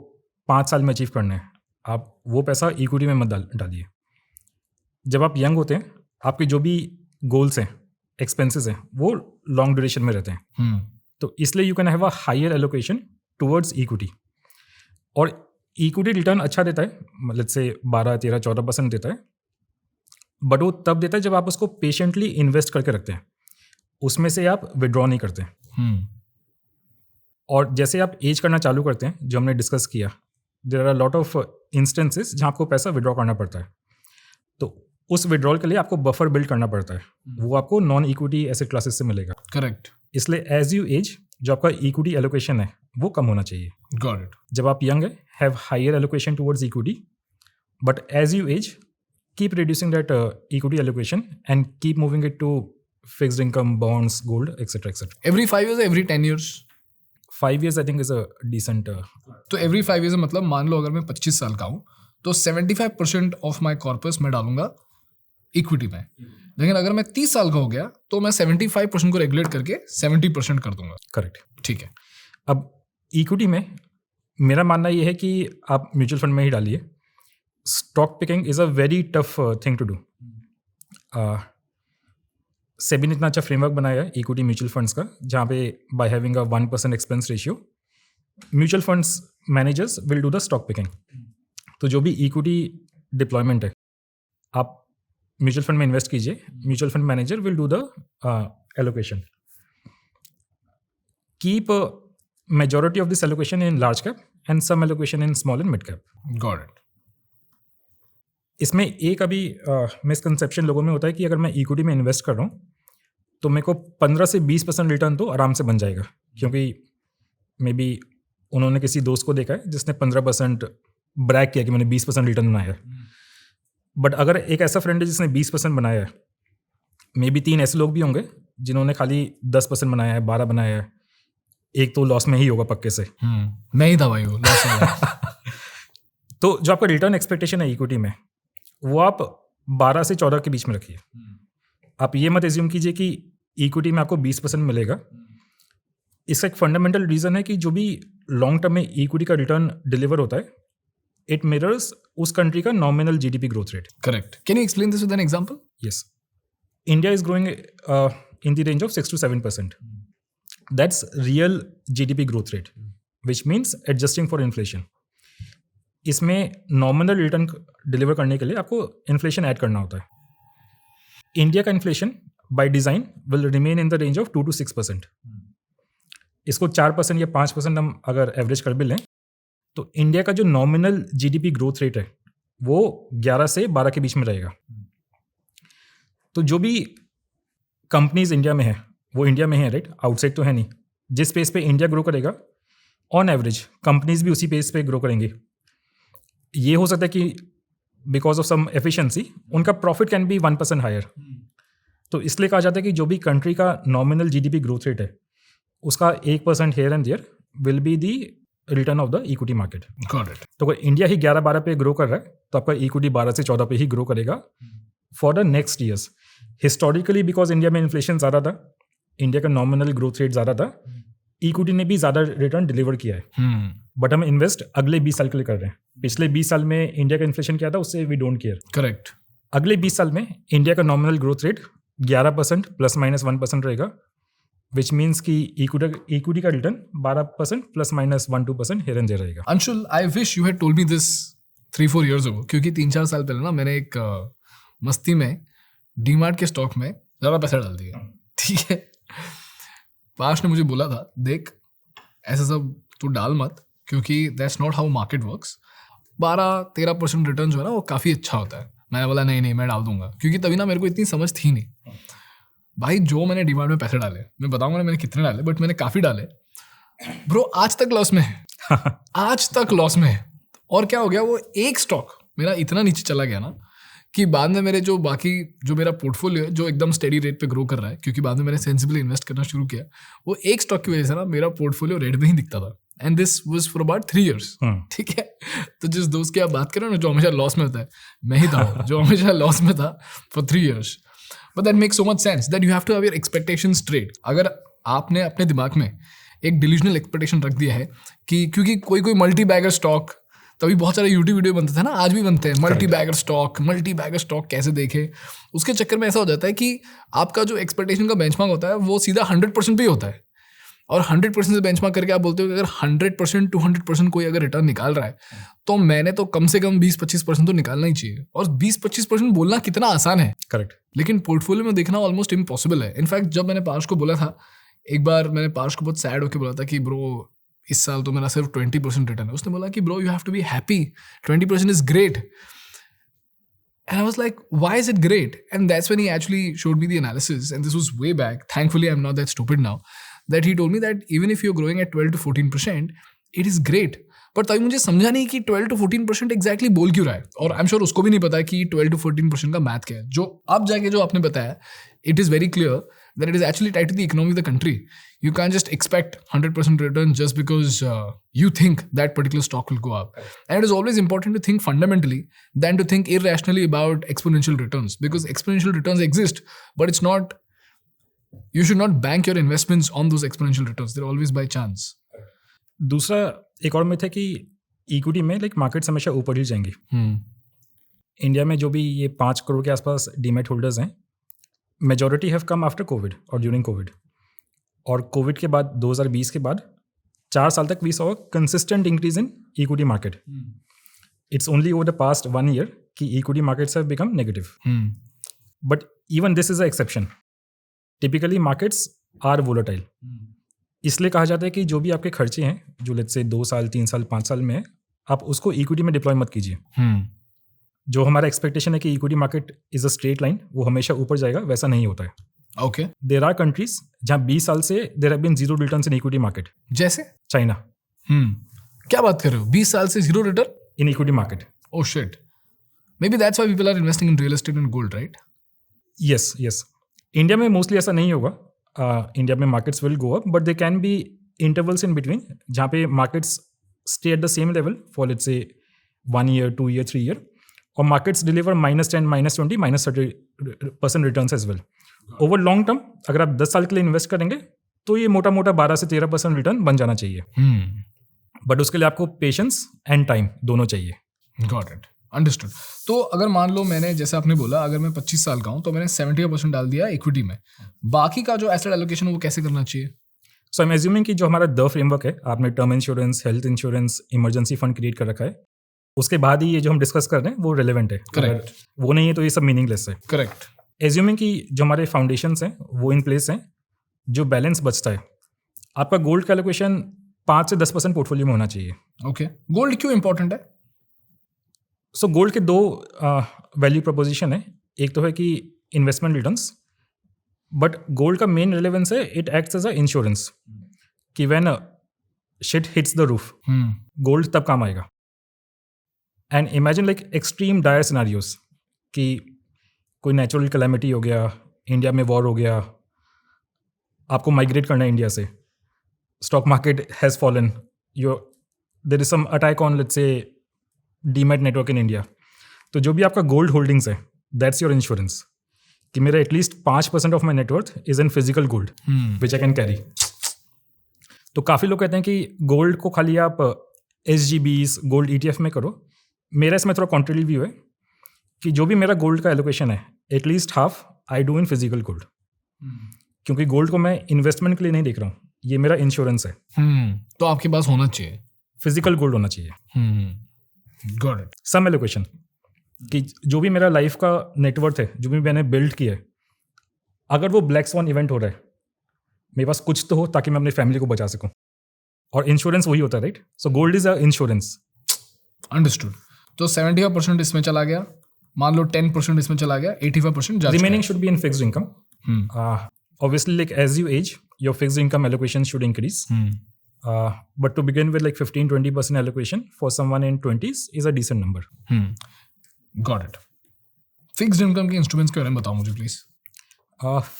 5 साल में अचीव करना है, आप वो पैसा इक्विटी में मत डालिए. जब आप यंग होते हैं, आपके जो भी गोल्स हैं, एक्सपेंसेस हैं, वो लॉन्ग ड्यूरेशन में रहते हैं. तो इसलिए you can have a higher allocation towards equity. और इक्विटी रिटर्न अच्छा देता है, मतलब से 12, 13, 14% देता है. बट वो तब देता है जब आप उसको पेशेंटली इन्वेस्ट करके रखते हैं, उसमें से आप विड्रॉ नहीं करते. और जैसे आप एज करना चालू करते हैं, जो हमने डिस्कस किया, there are lot of instances जहाँ आपको पैसा विड्रॉ करना पड़ता है. तो उस विड्रॉल के लिए आपको बफर बिल्ड करना पड़ता है. वो आपको नॉन इक्विटी एसेट क्लासेस से मिलेगा. करेक्ट. इसलिए एज यू एज जो आपका इक्विटी एलोकेशन है वो कम होना चाहिए. Got it. जब आप यंग है, have higher allocation towards equity, but as you age keep reducing that equity allocation and keep moving it to fixed income, bonds, gold, etc. etc. Every 5 years, every 10 years? 5 years I think is a decent. तो every 5 years मतलब मान लो अगर मैं 25 साल का हूँ तो 75% of my corpus मैं डालूंगा इक्विटी में. लेकिन अगर मैं 30 साल का हो गया तो मैं 75% को रेगुलेट करके 70% कर दूंगा. करेक्ट. ठीक है. अब इक्विटी में मेरा मानना ये है कि आप म्यूचुअल फंड में ही डालिए. Stock picking is a very tough thing to do. SEBI ने इतना अच्छा फ्रेमवर्क बनाया है इक्विटी म्यूचुअल फंड्स का, जहाँ पे by having a 1% expense ratio mutual funds managers will do the stock picking. तो जो भी इक्विटी डिप्लॉयमेंट है, आप म्यूचुअल फंड में इन्वेस्ट कीजिए, mutual fund manager will do the allocation. Keep majority of this allocation in large cap and some allocation in small and mid cap. Got it. इसमें एक अभी मिसकंसेप्शन लोगों में होता है कि अगर मैं इक्विटी में इन्वेस्ट कर रहा हूँ तो मेरे को 15 से 20% रिटर्न तो आराम से बन जाएगा, क्योंकि मे बी उन्होंने किसी दोस्त को देखा है जिसने 15% ब्रैग किया कि मैंने 20% रिटर्न बनाया है. बट अगर एक ऐसा फ्रेंड है जिसने 20% बनाया है, मे बी 3 ऐसे लोग भी होंगे जिन्होंने खाली 10% बनाया है, 12 बनाया है, एक तो लॉस में ही होगा पक्के से. मैं ही था भाई वो लॉस वाला. तो जो आपका रिटर्न एक्सपेक्टेशन है इक्विटी में, वो आप 12 से 14 के बीच में रखिए. आप ये मत एज्यूम कीजिए कि इक्विटी में आपको 20% मिलेगा. इसका एक फंडामेंटल रीज़न है कि जो भी लॉन्ग टर्म में इक्विटी का रिटर्न डिलीवर होता है, इट मिरर्स उस कंट्री का nominal GDP growth rate. Correct. Can you explain this with an example? Yes. India is growing in the range of 6 to 7%. That's real GDP growth rate, which means adjusting for inflation. इसमें nominal return deliver करने के लिए आपको inflation add करना होता है. India का inflation by design will remain in the range of 2 to 6%. इसको 4% या 5% हम अगर एवरेज कर भी लें तो इंडिया का जो नॉमिनल जीडीपी ग्रोथ रेट है वो 11 से 12 के बीच में रहेगा. तो जो भी कंपनीज इंडिया में है वो इंडिया में है, राइट, आउटसाइड तो है नहीं. जिस पेस पे इंडिया ग्रो करेगा ऑन एवरेज कंपनीज भी उसी पेस पे ग्रो करेंगे. ये हो सकता है कि बिकॉज ऑफ सम एफिशिएंसी उनका प्रॉफिट कैन बी 1% हायर. तो इसलिए कहा जाता है कि जो भी कंट्री का नॉमिनल जीडीपी ग्रोथ रेट है उसका 1% here and there will be the return of the equity market. Got it. तो अगर इंडिया ही 11-12 पे ग्रो कर रहा है तो आपका इक्विटी 12 से 14 पे ही ग्रो करेगा for the next years. Historically because India में इन्फ्लेशन ज़्यादा था, इंडिया का नॉमिनल ग्रोथ रेट ज़्यादा था, इक्विटी ने भी ज़्यादा रिटर्न डिलीवर किया है. बट हम इन्वेस्ट अगले 20 साल के लिए कर रहे हैं. पिछले 20 साल में इंडिया का इन्फ्लेशन क्या था उससे वी डोंट केयर. करेक्ट. अगले 20 साल में इंडिया का नॉमिनल ग्रोथ रेट 11% ±1% रहेगा, विच मीन्स कि इक्विटी का रिटर्न 12% ±1-2% हेयर एंड देयर रहेगा. Anshul, I wish you had told me this 3-4 years ago, क्योंकि 3-4 साल पहले ना मैंने एक मस्ती में डीमार्ट के स्टॉक में ज़्यादा पैसा डाल दिया. ठीक है. पाश ने मुझे बोला था, देख ऐसा सब तू डाल मत, क्योंकि that's not how market works. 12-13% return जो है ना वो काफ़ी अच्छा होता है. मैंने बोला नहीं मैं डाल दूंगा, क्योंकि तभी ना मेरे को इतनी समझ थी नहीं. भाई जो मैंने डीमार्ट में पैसे डाले, मैं बताऊंगा ना मैंने कितने डाले, बट मैंने काफ़ी डाले ब्रो. आज तक लॉस में है. आज तक लॉस में है. और क्या हो गया, वो एक स्टॉक मेरा इतना नीचे चला गया ना कि बाद में मेरे जो मेरा पोर्टफोलियो है जो एकदम स्टेडी रेट पे ग्रो कर रहा है, क्योंकि बाद में मैंने सेंसिबली इन्वेस्ट करना शुरू किया, वो एक स्टॉक की वजह से ना मेरा पोर्टफोलियो रेड में ही दिखता था. And this was for about 3 years. ठीक है. तो जिस दोस्त की आप बात कर रहे हो ना जो हमेशा लॉस में होता है, मैं ही था जो हमेशा लॉस में था for 3 years. But that makes so much sense that you have to have your expectation straight. अगर आपने अपने दिमाग में एक डिल्यूजनल एक्सपेक्टेशन रख दिया है कि क्योंकि कोई मल्टी बैगर स्टॉक, तभी बहुत सारे यूट्यूब वीडियो बनते थे ना, आज भी बनते हैं, मल्टी बैगर स्टॉक कैसे देखे. उसके चक्कर में ऐसा हो जाता है कि आपका जो एक्सपेक्टेशन का बेंचमार्क होता है वो सीधा 100% पे ही होता है. और 100% से बेंचमार्क करके आप बोलते हो कि अगर 100% to 100% कोई अगर रिटर्न निकाल रहा है तो मैंने तो कम से कम 20-25% तो निकालना ही चाहिए. और 20-25% बोलना कितना आसान है, करेक्ट, लेकिन पोर्टफोलियो में देखना ऑलमोस्ट इम्पॉसिबल है. इनफैक्ट जब मैंने पार्श को बोला था, एक बार मैंने पार्श को बहुत सैड होकर बोला था कि ब्रो इस साल तो मेरा सिर्फ 20% रिटर्न है. उसने बोला कि bro you have to be happy, 20% is great. And I was like, why is it great? And that's when he actually showed me the analysis, and this was way back. Thankfully, I'm not that stupid now. That he told me that even if you're growing at 12 to 14%, it is great. पर तभी मुझे समझा नहीं कि 12 to 14% exactly बोल क्यों रहा है. और आई एम श्योर उसको भी नहीं पता कि 12 to 14% का मैथ क्या है. जो अब जाके जो आपने बताया, it is very clear that it is actually tied to the economy of the country. You can't just expect 100% return just because you think that particular stock will go up. And it is always important to think fundamentally than to think irrationally about exponential returns, because exponential returns exist, but it's not, you should not bank your investments on those exponential returns. They're always by chance. दूसरा एक और myth है कि equity में like markets हमेशा ऊपर ही जाएंगी. India में जो भी ये 5 करोड़ के आसपास डीमैट होल्डर्स हैं, majority have come after Covid और ड्यूरिंग कोविड. और कोविड के बाद 2020 के बाद 4 साल तक we saw consistent increase in equity market. It's only over the past 1 year कि equity markets have become negative. But even this is a exception. Typically markets are volatile. इसलिए कहा जाता है कि जो भी आपके खर्चे हैं जो लेट्स से 2 साल 3 साल 5 साल में है, आप उसको इक्विटी में डिप्लॉय मत कीजिए. जो हमारा एक्सपेक्टेशन है कि equity market is a straight line, वो हमेशा ऊपर जाएगा, वैसा नहीं होता है. ओके. देयर आर कंट्रीज जहाँ 20 साल से there have been 0 returns in equity market. जैसे चाइना. क्या बात कर रहे हो, 20 साल से 0 return in equity market. Oh shit. Maybe that's why people are investing in real estate and gold, right? Yes. India में मोस्टली ऐसा नहीं होगा. इंडिया में markets will go up, but they can be intervals in between जहाँ पे markets stay at the same level for let's say 1 year, 2 year, 3 year, और markets deliver -10, -20, -30% returns as well. Over long term अगर आप 10 साल के लिए invest करेंगे तो ये मोटा 12 से 13% रिटर्न बन जाना चाहिए. बट उसके लिए आपको पेशेंस एंड टाइम दोनों चाहिए. Got it, understood. तो अगर मान लो मैंने, जैसे आपने बोला, अगर मैं 25 साल का हूँ तो मैंने 70% डाल दिया इक्विटी में, बाकी का जो एसेट एलोकेशन वो कैसे करना चाहिए? सो आई एम एज्यूमिंग कि जो हमारा द फ्रेमवर्क है, आपने term insurance, health insurance, emergency fund create कर रखा है, उसके बाद ही ये जो हम डिस्कस कर रहे हैं वो रिलेवेंट है. करेक्ट. वो नहीं है तो ये सब मीनिंगलेस है. करेक्ट. एज्यूमिंग कि जो हमारे फाउंडेशंस हैं वो इन प्लेस हैं, जो बैलेंस बचता है, आपका गोल्ड का एलोकेशन 5 से 10% पोर्टफोलियो में होना चाहिए. ओके, गोल्ड क्यों इंपॉर्टेंट है? सो गोल्ड के दो वैल्यू प्रपोजिशन है. एक तो है कि इन्वेस्टमेंट रिटर्न्स, बट गोल्ड का मेन रिलेवेंस है it acts as a insurance कि when shit hits the roof, gold तब काम आएगा. And imagine like extreme dire scenarios कि कोई नेचुरल कैलेमिटी हो गया, इंडिया में वॉर हो गया, आपको माइग्रेट करना है इंडिया से, stock market has fallen, there is some attack on let's say demat network in India. तो जो भी आपका गोल्ड होल्डिंग्स है, दैट्स योर इंश्योरेंस कि मेरा at least 5% of my net worth is in physical gold which I can carry. तो काफ़ी लोग कहते हैं कि गोल्ड को खाली आप SGBs गोल्ड ETF में करो. मेरा इसमें थोड़ा कॉन्ट्रेरी व्यू है कि जो भी मेरा गोल्ड का एलोकेशन है, at least half I do in physical gold, क्योंकि गोल्ड को मैं इन्वेस्टमेंट के लिए नहीं देख रहा हूँ, ये मेरा इंश्योरेंस है. तो आपके पास होना चाहिए फिजिकल गोल्ड होना चाहिए. Got it. सम एलोकेशन कि जो भी मेरा लाइफ का नेटवर्थ है, जो भी मैंने बिल्ड किया है, अगर वो ब्लैक स्वॉन इवेंट हो रहा है, मेरे पास कुछ तो हो ताकि मैं अपनी फैमिली को बचा सकूं. और इंश्योरेंस वही होता है, right? So gold is a insurance. Understood. तो 75% इसमें चला गया, मान लो 10% इसमें चला गया, 85% जा remaining should be in fixed income. Obviously, like as you age, your fixed income allocation should increase. But to begin with, like 15-20% allocation for someone in 20s is a decent number. Got it. Fixed income के instruments के बारे में बताओ मुझे please.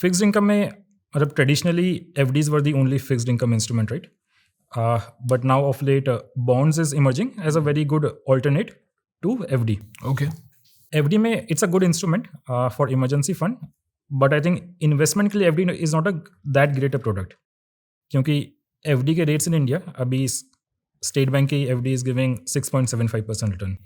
Fixed income में मतलब traditionally FDs were the only fixed income instrument, right? But now of late, bonds is emerging as a very good alternate to FD. Okay. FD में it's a good instrument for emergency fund, but I think investment के लिए FD is not a that great a product, क्योंकि FD के rates in India अभी State Bank की FD is giving 6.75% return.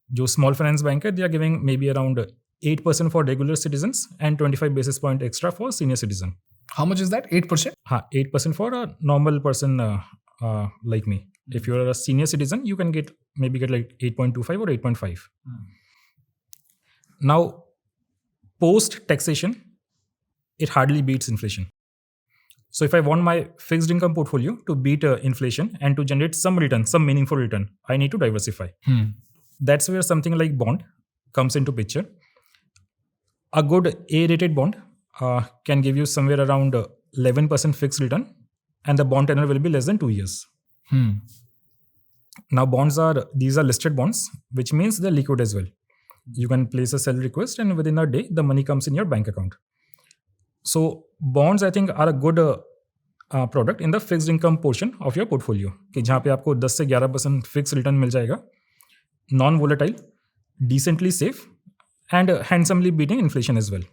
जो small finance bank है, they are giving maybe around 8% for regular citizens and 25 basis point extra for senior citizen. How much is that? 8%? हाँ, 8% for a normal person like me. If you are a senior citizen you can get maybe get like 8.25 or 8.5. Now post taxation it hardly beats inflation. So if I want my fixed income portfolio to beat inflation and to generate some return, some meaningful return, I need to diversify. That's where something like bond comes into picture. A good A-rated bond can give you somewhere around 11% fixed return, and the bond tenure will be less than 2 years. Now these are listed bonds, which means they're liquid as well. You can place a sell request and within a day the money comes in your bank account. So bonds I think are a good product in the fixed income portion of your portfolio, कि जहाँ पे आपको 10 से 11% fixed return मिल जाएगा, non volatile, decently safe and handsomely beating inflation as well.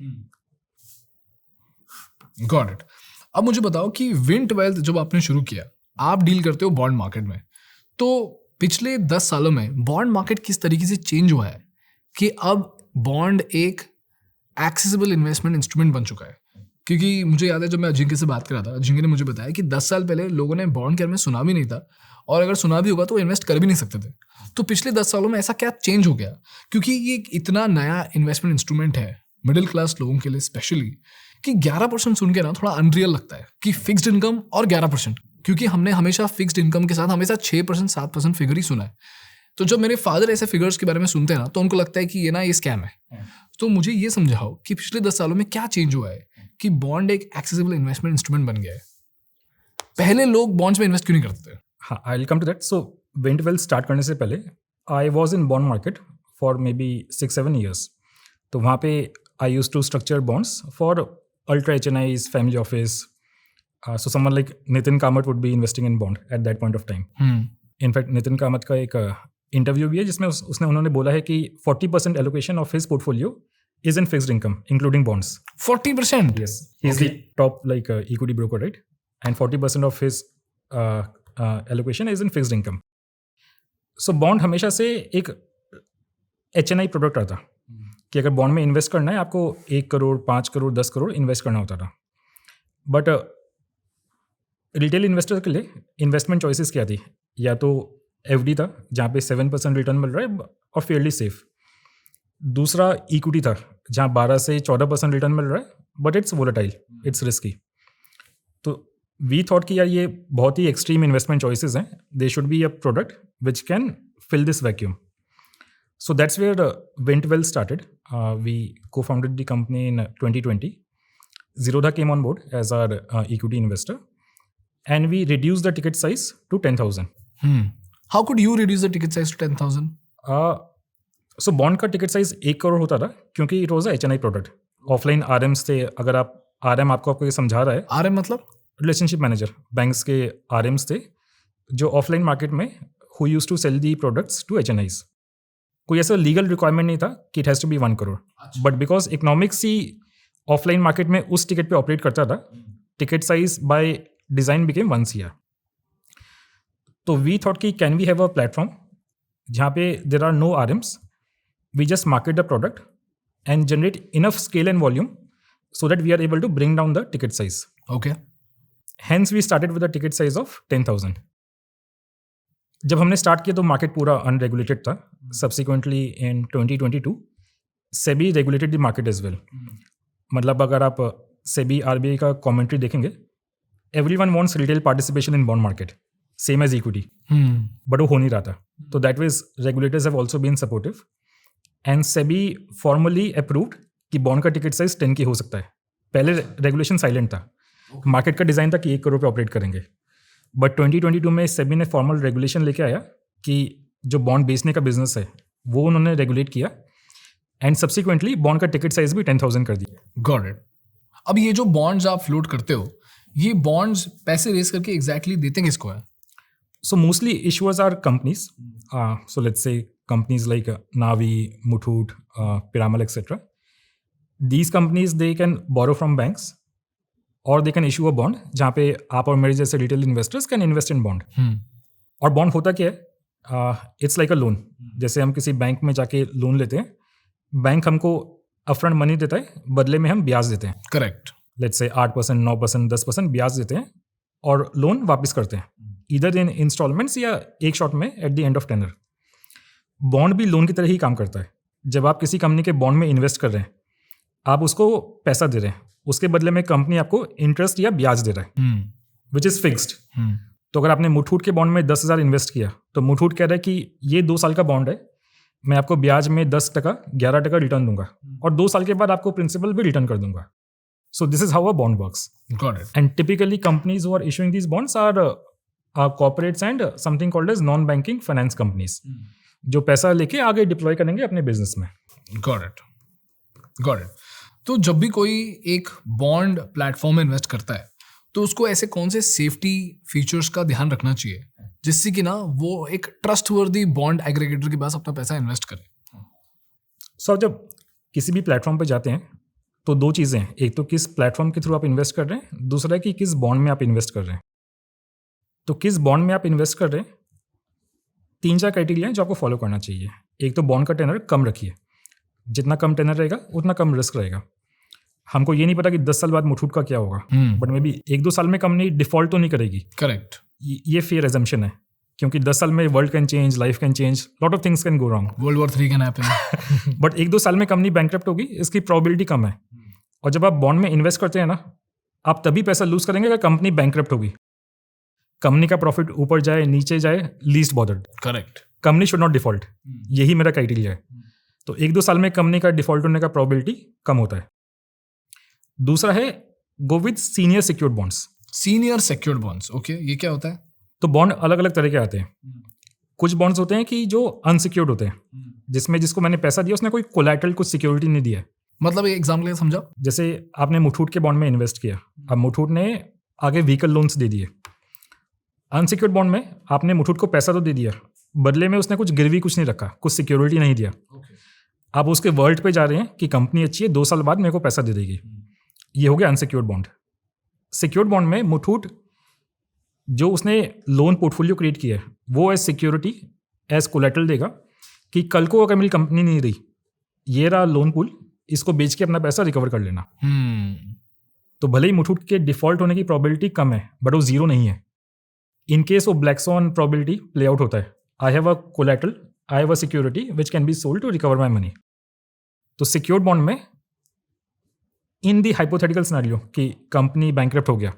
Got it. अब मुझे बताओ कि विंट वेल्थ जब आपने शुरू किया, आप डील करते हो बॉन्ड मार्केट में, तो पिछले 10 सालों में बॉन्ड मार्केट किस तरीके से चेंज हुआ है कि अब बॉन्ड एक एक्सेसिबल इन्वेस्टमेंट इंस्ट्रूमेंट बन चुका है? क्योंकि मुझे याद है जब मैं अजिंक्य से बात कर रहा था, अजिंक्य ने मुझे बताया कि 10 साल पहले लोगों ने बॉन्ड के बारे में सुना भी नहीं था, और अगर सुना भी होगा तो इन्वेस्ट कर भी नहीं सकते थे. तो पिछले 10 सालों में ऐसा क्या चेंज हो गया? क्योंकि ये इतना नया इन्वेस्टमेंट इंस्ट्रूमेंट है मिडिल क्लास लोगों के लिए स्पेशली, कि 11% सुन के ना थोड़ा अनरियल लगता है कि फिक्स्ड इनकम और 11%, क्योंकि हमने हमेशा फिक्स्ड इनकम के साथ हमेशा 6% 7% फिगर ही सुना है. तो जब मेरे फादर ऐसे फिगर्स के बारे में सुनते हैं ना, तो उनको लगता है कि ये स्कैम है. तो मुझे ये समझाओ कि पिछले 10 सालों में क्या चेंज हुआ है कि बॉन्ड एक एक्सेसिबल इन्वेस्टमेंट इंस्ट्रूमेंट बन गया है. पहले लोग बॉन्ड्स में इन्वेस्ट क्यों नहीं करते थे? हाँ, I will come to that. So Wint Wealth start करने से पहले I was in bond market for maybe 6-7 years. तो वहाँ पे I used to structure bonds for ultra HNIs, family office. So someone like Nitin Kamath would be investing in bond at that point of time. In fact Nitin Kamath का एक interview भी है जिसमें उन्होंने बोला है कि 40% allocation of his portfolio is in fixed income, including bonds. 40%? Yes. He's the top equity broker, right? And 40% of his allocation is in fixed income. So bond हमेशा से एक HNI प्रोडक्ट आता कि अगर बॉन्ड में इन्वेस्ट करना है आपको 1 करोड़ 5 करोड़ 10 करोड़ इन्वेस्ट करना होता था. बट रिटेल इन्वेस्टर के लिए इन्वेस्टमेंट चॉइसेस क्या थी? या तो FD था जहाँ पे 7% रिटर्न मिल रहा है और फेयरली सेफ. दूसरा इक्विटी था जहाँ 12 से 14% रिटर्न मिल रहा है, but it's volatile, it's risky. तो वी थॉट कि यार ये बहुत ही एक्सट्रीम इन्वेस्टमेंट चॉइसेस हैं, they should be a product which can fill this vacuum. So that's where Wintwell started. We co-founded the company in 2020. Zerodha came on board as our equity investor, and we reduced the ticket size to 10,000. How could you reduce the ticket size to 10,000? So bond का ticket size 1 crore होता था क्योंकि it was a HNI product. Offline RMs थे. अगर आप RM आपको ये समझा रहा है, RM मतलब रिलेशनशिप मैनेजर, बैंक्स के RMs थे जो ऑफलाइन मार्केट में who used to sell the products to HNIs. कोई ऐसा लीगल रिक्वायरमेंट नहीं था कि it has to be 1 crore, but because economics ही ऑफलाइन मार्केट में उस टिकट पे ऑपरेट करता था, ticket size by design became 1 CR. तो वी थॉट कि can we have a platform जहाँ पे there are no RMs, we just market the product and generate enough scale and volume so that we are able to bring down the ticket size. Okay. Hence we started with a ticket size of 10,000. जब हमने start किया तो market पूरा unregulated था. Subsequently in 2022 SEBI regulated the market as well. मतलब अगर आप SEBI RBI का कमेंट्री देखेंगे, everyone wants retail participation in bond market same as equity, but वो हो नहीं रहा था. तो that means regulators have also been supportive and SEBI formally approved कि बॉन्ड का टिकट साइज 10 की हो सकता है. पहले रेगुलेशन साइलेंट था, मार्केट का डिज़ाइन था कि 1 करोड़ पे ऑपरेट करेंगे, बट 2022 में सेबी ने फॉर्मल रेगुलेशन लेके आया कि जो बॉन्ड बेचने का बिजनेस है वो उन्होंने रेगुलेट किया एंड सब्सिक्वेंटली बॉन्ड का टिकट साइज भी 10,000 कर दिया. Got it. अब ये जो बॉन्ड्स आप फ्लोट करते हो, ये बॉन्ड्स पैसे रेस करके एग्जैक्टली देते किसको है? So mostly issuers are companies. So let's say companies like Navi, Muthoot, Piramal, etc. These companies, they can borrow from banks or they can issue a bond जहाँ पे आप और मेरे जैसे retail investors can invest in bond. और bond होता क्या है? It's like a loan. जैसे हम किसी बैंक में जाके लोन लेते हैं, बैंक हमको अपफ्रंट मनी देता है, बदले में हम ब्याज देते हैं. करेक्ट. लेट्स से 8%, 9%, 10% ब्याज देते हैं और लोन वापस करते हैं, इधर इन इंस्टॉलमेंट्स या एक शॉट में at the end of tenor. Bond भी लोन की तरह ही काम करता है. जब आप किसी कंपनी के बॉन्ड में इन्वेस्ट कर रहे हैं, आप उसको पैसा दे रहे हैं, उसके बदले में कंपनी आपको इंटरेस्ट या ब्याज दे रहा है, विच इज़ फिक्स्ड. तो अगर आपने मुथूट के बॉन्ड में 10,000 इन्वेस्ट किया तो मुथूट कह रहा है कि ये 2 साल का बॉन्ड है, मैं आपको ब्याज में 10%, 11% रिटर्न दूंगा और 2 साल के बाद आपको प्रिंसिपल भी रिटर्न कर दूंगा. So this is how a bond works. Got it. And typically companies who are issuing these bonds are corporates and something called as non-banking finance companies. जो पैसा लेके आगे डिप्लॉय करेंगे अपने बिजनेस में. Got it. Got it. तो जब भी कोई एक बॉन्ड प्लेटफॉर्म में इन्वेस्ट करता है तो उसको ऐसे कौन से सेफ्टी फीचर्स का ध्यान रखना चाहिए जिससे कि ना वो एक ट्रस्टवर्दी बॉन्ड एग्रीगेटर के पास अपना पैसा इन्वेस्ट करे? So जब किसी भी प्लेटफॉर्म पे जाते हैं तो 2 चीज़ें हैं. एक तो किस प्लेटफॉर्म के थ्रू आप इन्वेस्ट कर रहे हैं, दूसरा है कि किस बॉन्ड में आप इन्वेस्ट कर रहे हैं. तो किस बॉन्ड में आप इन्वेस्ट कर रहे हैं, 3-4 क्राइटेरिया हैं जो आपको फॉलो करना चाहिए. एक तो बॉन्ड का टेनर कम रखिए. जितना कम टेनर रहेगा उतना कम रिस्क रहेगा. हमको ये नहीं पता कि 10 साल बाद मुथूट का क्या होगा, बट मे बी 1-2 साल में कंपनी डिफॉल्ट तो नहीं करेगी. करेक्ट. ये फेयर एजम्पशन है क्योंकि 10 साल में world can change, life can change, lot of things can go wrong. World War 3 can happen. But 1-2 साल में कंपनी बैंकक्रप्ट होगी, इसकी प्रोबेबिलिटी कम है. और जब आप बॉन्ड में इन्वेस्ट करते हैं ना, आप तभी पैसा लूज करेंगे अगर कंपनी बैंकक्रप्ट होगी. कंपनी का प्रॉफिट ऊपर जाए नीचे जाए, least bothered. Correct. Company should not default. यही मेरा क्राइटेरिया है. तो 1-2 साल में कंपनी का डिफॉल्ट होने का प्रोबेबिलिटी कम होता है. दूसरा है go with senior secured bonds. Senior secured bonds. Okay, ये क्या होता है? तो बॉन्ड अलग अलग तरह के आते हैं. कुछ बॉन्ड्स होते हैं कि जो अनसिक्योर्ड होते हैं, जिसमें जिसको मैंने पैसा दिया उसने कोई कोलैटरल, कुछ सिक्योरिटी नहीं दिया है. मतलब एक एग्जाम्पल समझाओ. जैसे आपने मुथूट के बॉन्ड में इन्वेस्ट किया, अब मुथूट ने आगे व्हीकल लोन्स दे दिए. अनसिक्योर्ड बॉन्ड में आपने मुथूट को पैसा तो दे दिया, बदले में उसने कुछ गिरवी कुछ नहीं रखा, कुछ सिक्योरिटी नहीं दिया. आप उसके वर्ल्ड पे जा रहे हैं कि कंपनी अच्छी है, 2 साल बाद मेरे को पैसा दे देगी. ये हो गया अनसिक्योर्ड बॉन्ड. सिक्योर्ड बॉन्ड में मुथूट जो उसने लोन पोर्टफोलियो क्रिएट किया है वो एज सिक्योरिटी, एज कोलैटरल देगा कि कल को अगर मेरी कंपनी नहीं रही, ये रहा लोन पूल, इसको बेच के अपना पैसा रिकवर कर लेना. तो भले ही मुथूट के डिफॉल्ट होने की प्रोबेबिलिटी कम है, बट वो 0 नहीं है. इन केस वो black swan probability play out होता है. I have a collateral, I have a security which can be sold to recover my money. तो सिक्योर्ड बॉन्ड में इन दी हाइपोथेटिकल सिनेरियो कि कंपनी बैंकरप्ट हो गया,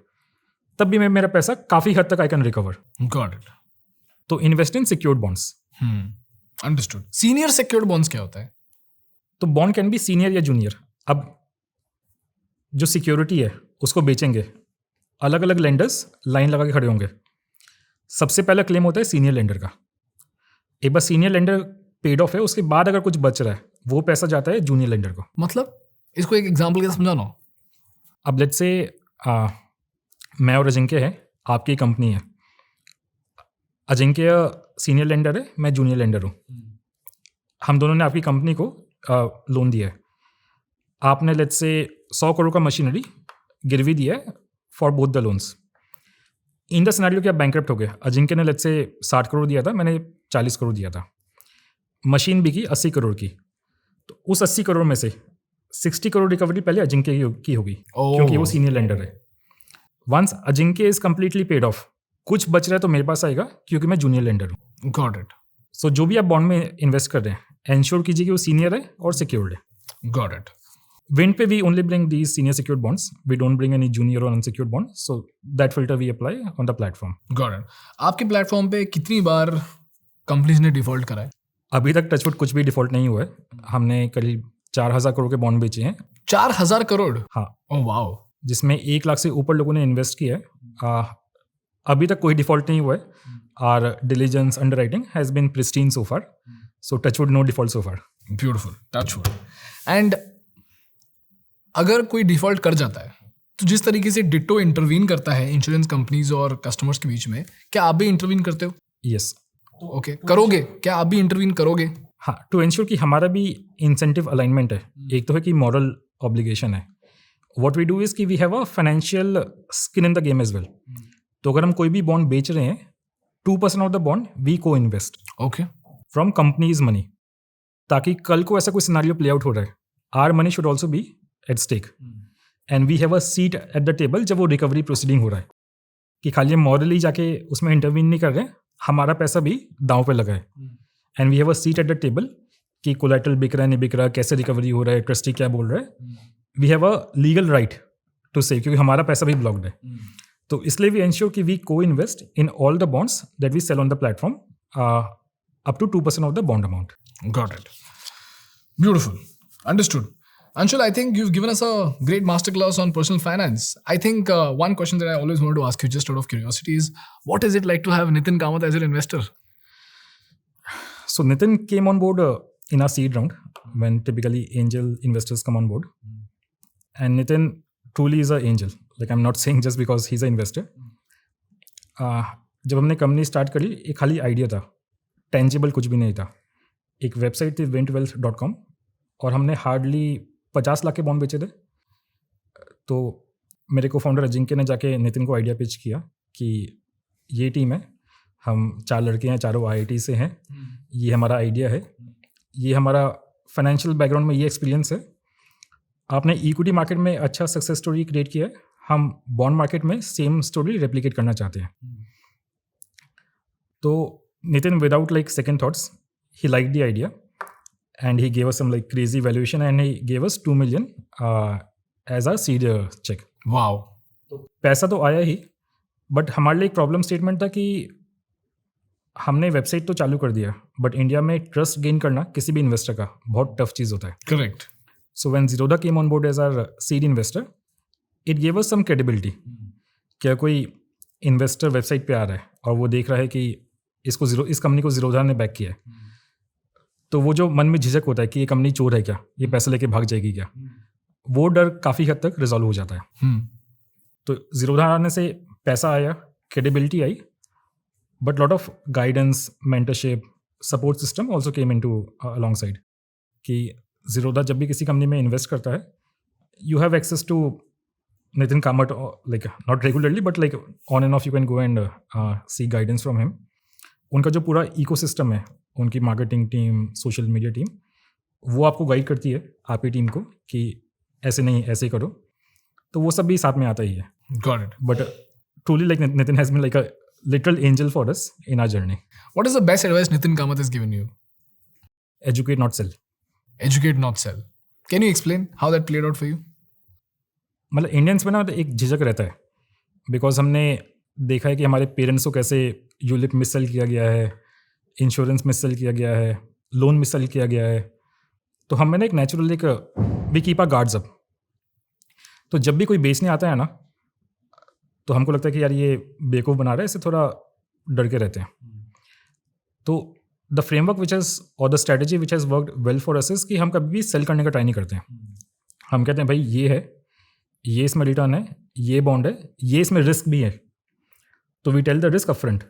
तब भी मैं मेरा पैसा काफ़ी हद तक I can recover. Got it. तो invest in secured bonds. Understood. Senior secured bonds क्या होता है? तो बॉन्ड कैन बी सीनियर या जूनियर. अब जो सिक्योरिटी है उसको बेचेंगे, अलग अलग लेंडर्स लाइन लगा के खड़े होंगे. सबसे पहला क्लेम होता है सीनियर लेंडर का. एक बार सीनियर लेंडर पेड ऑफ है, उसके बाद अगर कुछ बच रहा है वो पैसा जाता है जूनियर लेंडर को. मतलब इसको एक एग्जांपल के साथ समझाना. अब लेट्स से मैं और अजिंक्य है, आपकी कंपनी है. अजिंक्य सीनियर लेंडर है, मैं जूनियर लेंडर हूँ. हम दोनों ने आपकी कंपनी को लोन दिया है. आपने लेट्स से 100 करोड़ का मशीनरी गिरवी दिया है for both the loans. In the scenario कि आप बैंकरप्ट हो गए. अजिंक्य ने लेट्स से 60 करोड़ दिया था, मैंने 40 करोड़ दिया था. मशीन बिकी 80 करोड़ की. तो उस 80 करोड़ में से 60 करोड़ रिकवरी पहले अजिंक्य की होगी, क्योंकि वो सीनियर लेंडर है. Once Ajinkya is completely paid off, कुछ बच रहा है तो मेरे पास आएगा क्योंकि मैं जूनियर लेंडर हूँ. Got it. सो जो भी आप बॉन्ड में इन्वेस्ट कर रहे हैं, एंश्योर कीजिए कि वो सीनियर है और सिक्योर्ड है. Got it. Wind पे we only bring these senior secured bonds. We don't bring any junior or unsecured bonds. So that filter we apply on the platform. Got it. आपके platform पे कितनी बार companies ने default करा है? अभी तक touchwood कुछ भी डिफॉल्ट नहीं हुआ है. हमने करीब 4,000 करोड़ के बॉन्ड बेचे हैं. 4,000 करोड़? हाँ. Oh wow. जिसमें 1 लाख से ऊपर लोगों ने इन्वेस्ट किया है. अभी तक कोई डिफॉल्ट नहीं हुआ है. Our diligence underwriting has been pristine so far. So touchwood no default so far. Beautiful. Touchwood. And अगर कोई डिफॉल्ट कर जाता है तो जिस तरीके से डिट्टो इंटरवीन करता है इंश्योरेंस कंपनीज और कस्टमर्स के बीच में, क्या आप भी इंटरवीन करते हो? Yes. ओके. करोगे? क्या आप भी इंटरवीन करोगे? हाँ, टू एंश्योर कि हमारा भी इंसेंटिव अलाइनमेंट है. एक तो है कि मॉरल ऑब्लिगेशन है. व्हाट वी डू इज कि we have a financial skin in the game as well. तो अगर हम कोई भी बॉन्ड बेच रहे हैं, 2% ऑफ द बॉन्ड वी को invest okay. From companies money, ताकि कल को ऐसा कोई सिनेरियो प्ले आउट हो रहा है, our money should also be at stake and we have a seat at the table जब वो रिकवरी प्रोसीडिंग हो रहा है. कि खाली हम मॉरली जाके उसमें इंटरवीन नहीं कर रहे हैं, हमारा पैसा भी दांव पे लगा है. And we have a seat at the table कि कोलैटरल बिक रहा है नहीं बिक रहा, कैसे रिकवरी हो रहा है, ट्रस्टी क्या बोल रहा है. We have a legal right to say, क्योंकि हमारा पैसा भी ब्लॉक्ड है. तो इसलिए वी एंश्योर कि we co-invest in all the bonds that we sell on the platform up to 2% of the bond amount. Got it. Beautiful. Understood. Anshul, I think you've given us a great masterclass on personal finance. I think one question that I always wanted to ask you just out of curiosity is, what is it like to have Nitin Kamath as an investor? So Nitin came on board in our seed round when typically angel investors come on board. And Nitin truly is an angel. Like I'm not saying just because he's an investor. जब हमने company start करी, एक खाली idea था, tangible कुछ भी नहीं था. एक वेबसाइट थी wintwealth.com और हमने हार्डली 50 लाख के बॉन्ड बेचे थे. तो मेरे को फाउंडर अजिंक्य ने जाके नितिन को आइडिया पिच किया कि ये टीम है, हम 4 लड़के हैं, चारों IIT से हैं, ये हमारा आइडिया है, ये हमारा फाइनेंशियल बैकग्राउंड में ये एक्सपीरियंस है. आपने इक्विटी मार्केट में अच्छा सक्सेस स्टोरी क्रिएट किया है, हम बॉन्ड मार्केट में सेम स्टोरी रेप्लिकेट करना चाहते हैं. तो Nitin without like second thoughts, he liked the idea and he gave us some like crazy valuation and he gave us 2 million as a seed check. Wow. तो पैसा तो आया ही, but हमारे लिए एक प्रॉब्लम स्टेटमेंट था कि हमने वेबसाइट तो चालू कर दिया, बट इंडिया में ट्रस्ट गेन करना किसी भी इन्वेस्टर का बहुत टफ चीज़ होता है. Correct. So when Zerodha came on board as our seed investor, it gave us some credibility. क्या कोई इन्वेस्टर वेबसाइट पे आ रहा है और वो देख रहा है कि इस कंपनी को Zerodha ने बैक किया है, तो वो जो मन में झिझक होता है कि ये कंपनी चोर है क्या, ये पैसे लेके भाग जाएगी क्या, वो डर काफ़ी हद तक रिजॉल्व हो जाता है. तो Zerodha आने से पैसा आया, credibility I, but lot of guidance, mentorship, support system also came into along side. कि Zerodha जब भी किसी कंपनी में इन्वेस्ट करता है, you have access to Nitin Kamath, like not regularly but like on and off you can go and seek guidance from him. उनका जो पूरा इकोसिस्टम है, उनकी marketing team, social media team, वो आपको गाइड करती है आपकी टीम को कि ऐसे नहीं ऐसे करो. तो वो सब भी साथ में आता ही है. Got it. But truly like Nitin has been like a literal angel for us in our journey. What is the best advice Nitin Kamath has given you? Educate, not sell. Educate, not sell. Can you explain how that played out for you? मतलब Indians में ना तो एक झिझक रहता है, because हमने देखा है कि हमारे पेरेंट्स को कैसे यूलिप मिससेल किया गया है, इंश्योरेंस मिससेल किया गया है, लोन मिससेल किया गया है, तो हमें ना एक नेचुरली एक we keep our guards up. तो जब भी कोई बेचने आता है ना, तो हमको लगता है कि यार ये बेवकूफ़ बना रहा है, इससे थोड़ा डर के रहते हैं। तो द फ्रेमवर्क विच हैज़ और the strategy which has worked well for us is कि हम कभी भी सेल करने का ट्राई नहीं करते हैं। हम कहते हैं भाई ये है, ये इसमें रिटर्न है, ये बॉन्ड है, ये इसमें रिस्क भी है, तो we tell the risk upfront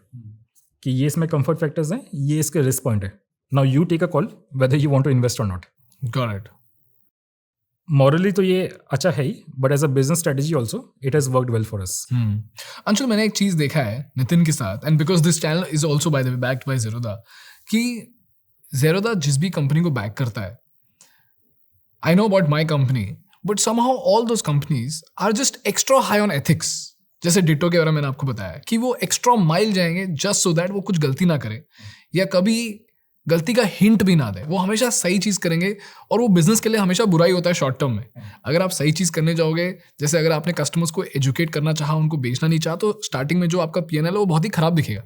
कि ये इसमें कंफर्ट फैक्टर्स हैं, ये इसके रिस्क पॉइंट है। Now you take a call whether you want to invest और नॉट। Got it. मॉरली तो ये अच्छा है ही, but as a business strategy also it has worked well for us. Anshul, मैंने एक चीज देखा है नितिन के साथ, and because this channel is also by the way backed by Zerodha, कि ज़ेरोधा जिस भी कंपनी को बैक करता है, I know about my company, but somehow all those companies are just extra high on ethics. जैसे डिटो के बारे में मैंने आपको बताया कि वो एक्स्ट्रा माइल जाएंगे जस्ट सो दैट वो कुछ गलती ना करे या कभी गलती का हिंट भी ना दे। वो हमेशा सही चीज़ करेंगे, और वो बिजनेस के लिए हमेशा बुरा ही होता है शॉर्ट टर्म में। अगर आप सही चीज़ करने जाओगे, जैसे अगर आपने कस्टमर्स को एजुकेट करना चाहा, उनको बेचना नहीं चाहा, तो स्टार्टिंग में जो आपका पीएनएल है वो बहुत ही खराब दिखेगा।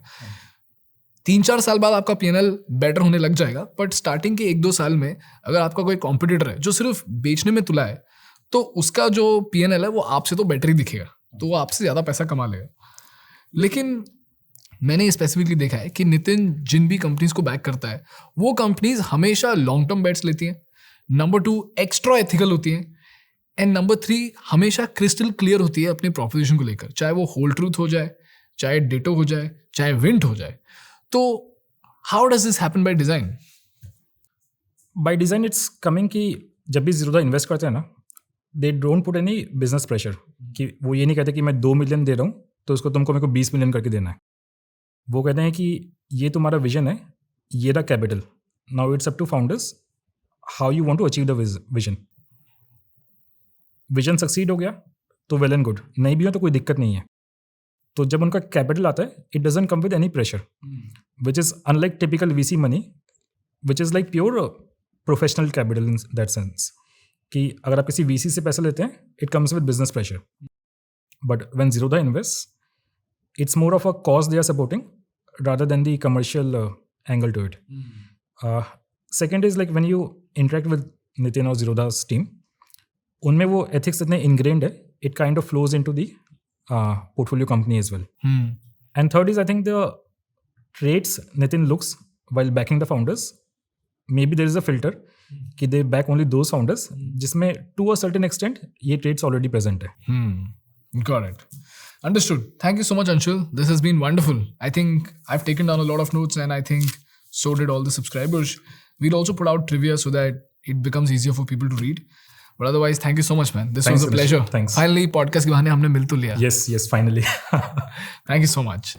3-4 साल बाद आपका पीएनएल बेटर होने लग जाएगा, बट स्टार्टिंग के 1-2 साल में अगर आपका कोई कॉम्पिटिटर है जो सिर्फ बेचने में तुला है, तो उसका जो पीएनएल है वो आपसे तो बेटर ही दिखेगा, तो वो आपसे ज़्यादा पैसा कमा लेगा। लेकिन मैंने स्पेसिफिकली देखा है कि नितिन जिन भी कंपनीज को बैक करता है, वो कंपनीज हमेशा लॉन्ग टर्म बेट्स लेती हैं। नंबर 2 एक्स्ट्रा एथिकल होती हैं, एंड नंबर 3 हमेशा क्रिस्टल क्लियर होती है अपनी प्रोपोजिशन को लेकर, चाहे वो होल ट्रूथ हो जाए, चाहे डिटो हो जाए, चाहे विंट हो जाए। तो how does this happen by design? By design it's coming कि जब भी ज़ीरोधा इन्वेस्ट करते हैं ना, they don't put any business pressure, कि वो ये नहीं कहते कि मैं 2 मिलियन दे रहा हूँ तो उसको तुमको मेरे को 20 मिलियन करके देना है। वो कहते हैं कि ये तुम्हारा विजन है, ये रहा capital, now it's up to founders how you want to achieve the vision. Vision succeed हो गया तो वेल एंड गुड, नहीं भी हो तो कोई दिक्कत नहीं है। तो जब उनका कैपिटल आता है, it doesn't come with any pressure, which is unlike typical VC money, which is like pure professional capital in that sense, कि अगर आप किसी वीसी से पैसा लेते हैं, it comes with business pressure. But when Zerodha invest, it's more of a cause they are supporting rather than the commercial angle to it. Second is like when you interact with Nitin or Zerodha's team, उनमें वो ethics इतने ingrained है, it kind of flows into the portfolio company as well. And third is I think the traits Nitin looks while backing the founders, maybe there is a filter कि they back only those founders जिसमें to a certain extent ये traits already present है. Got it. Understood. Thank you so much, Anshul. This has been wonderful. I think I've taken down a lot of notes, and I think so did all the subscribers. We'll also put out trivia so that it becomes easier for people to read. But otherwise, thank you so much, man. This Thanks, was a pleasure. Thanks. Finally, podcast के बहाने हमने मिल तो लिया. Yes, finally. Thank you so much.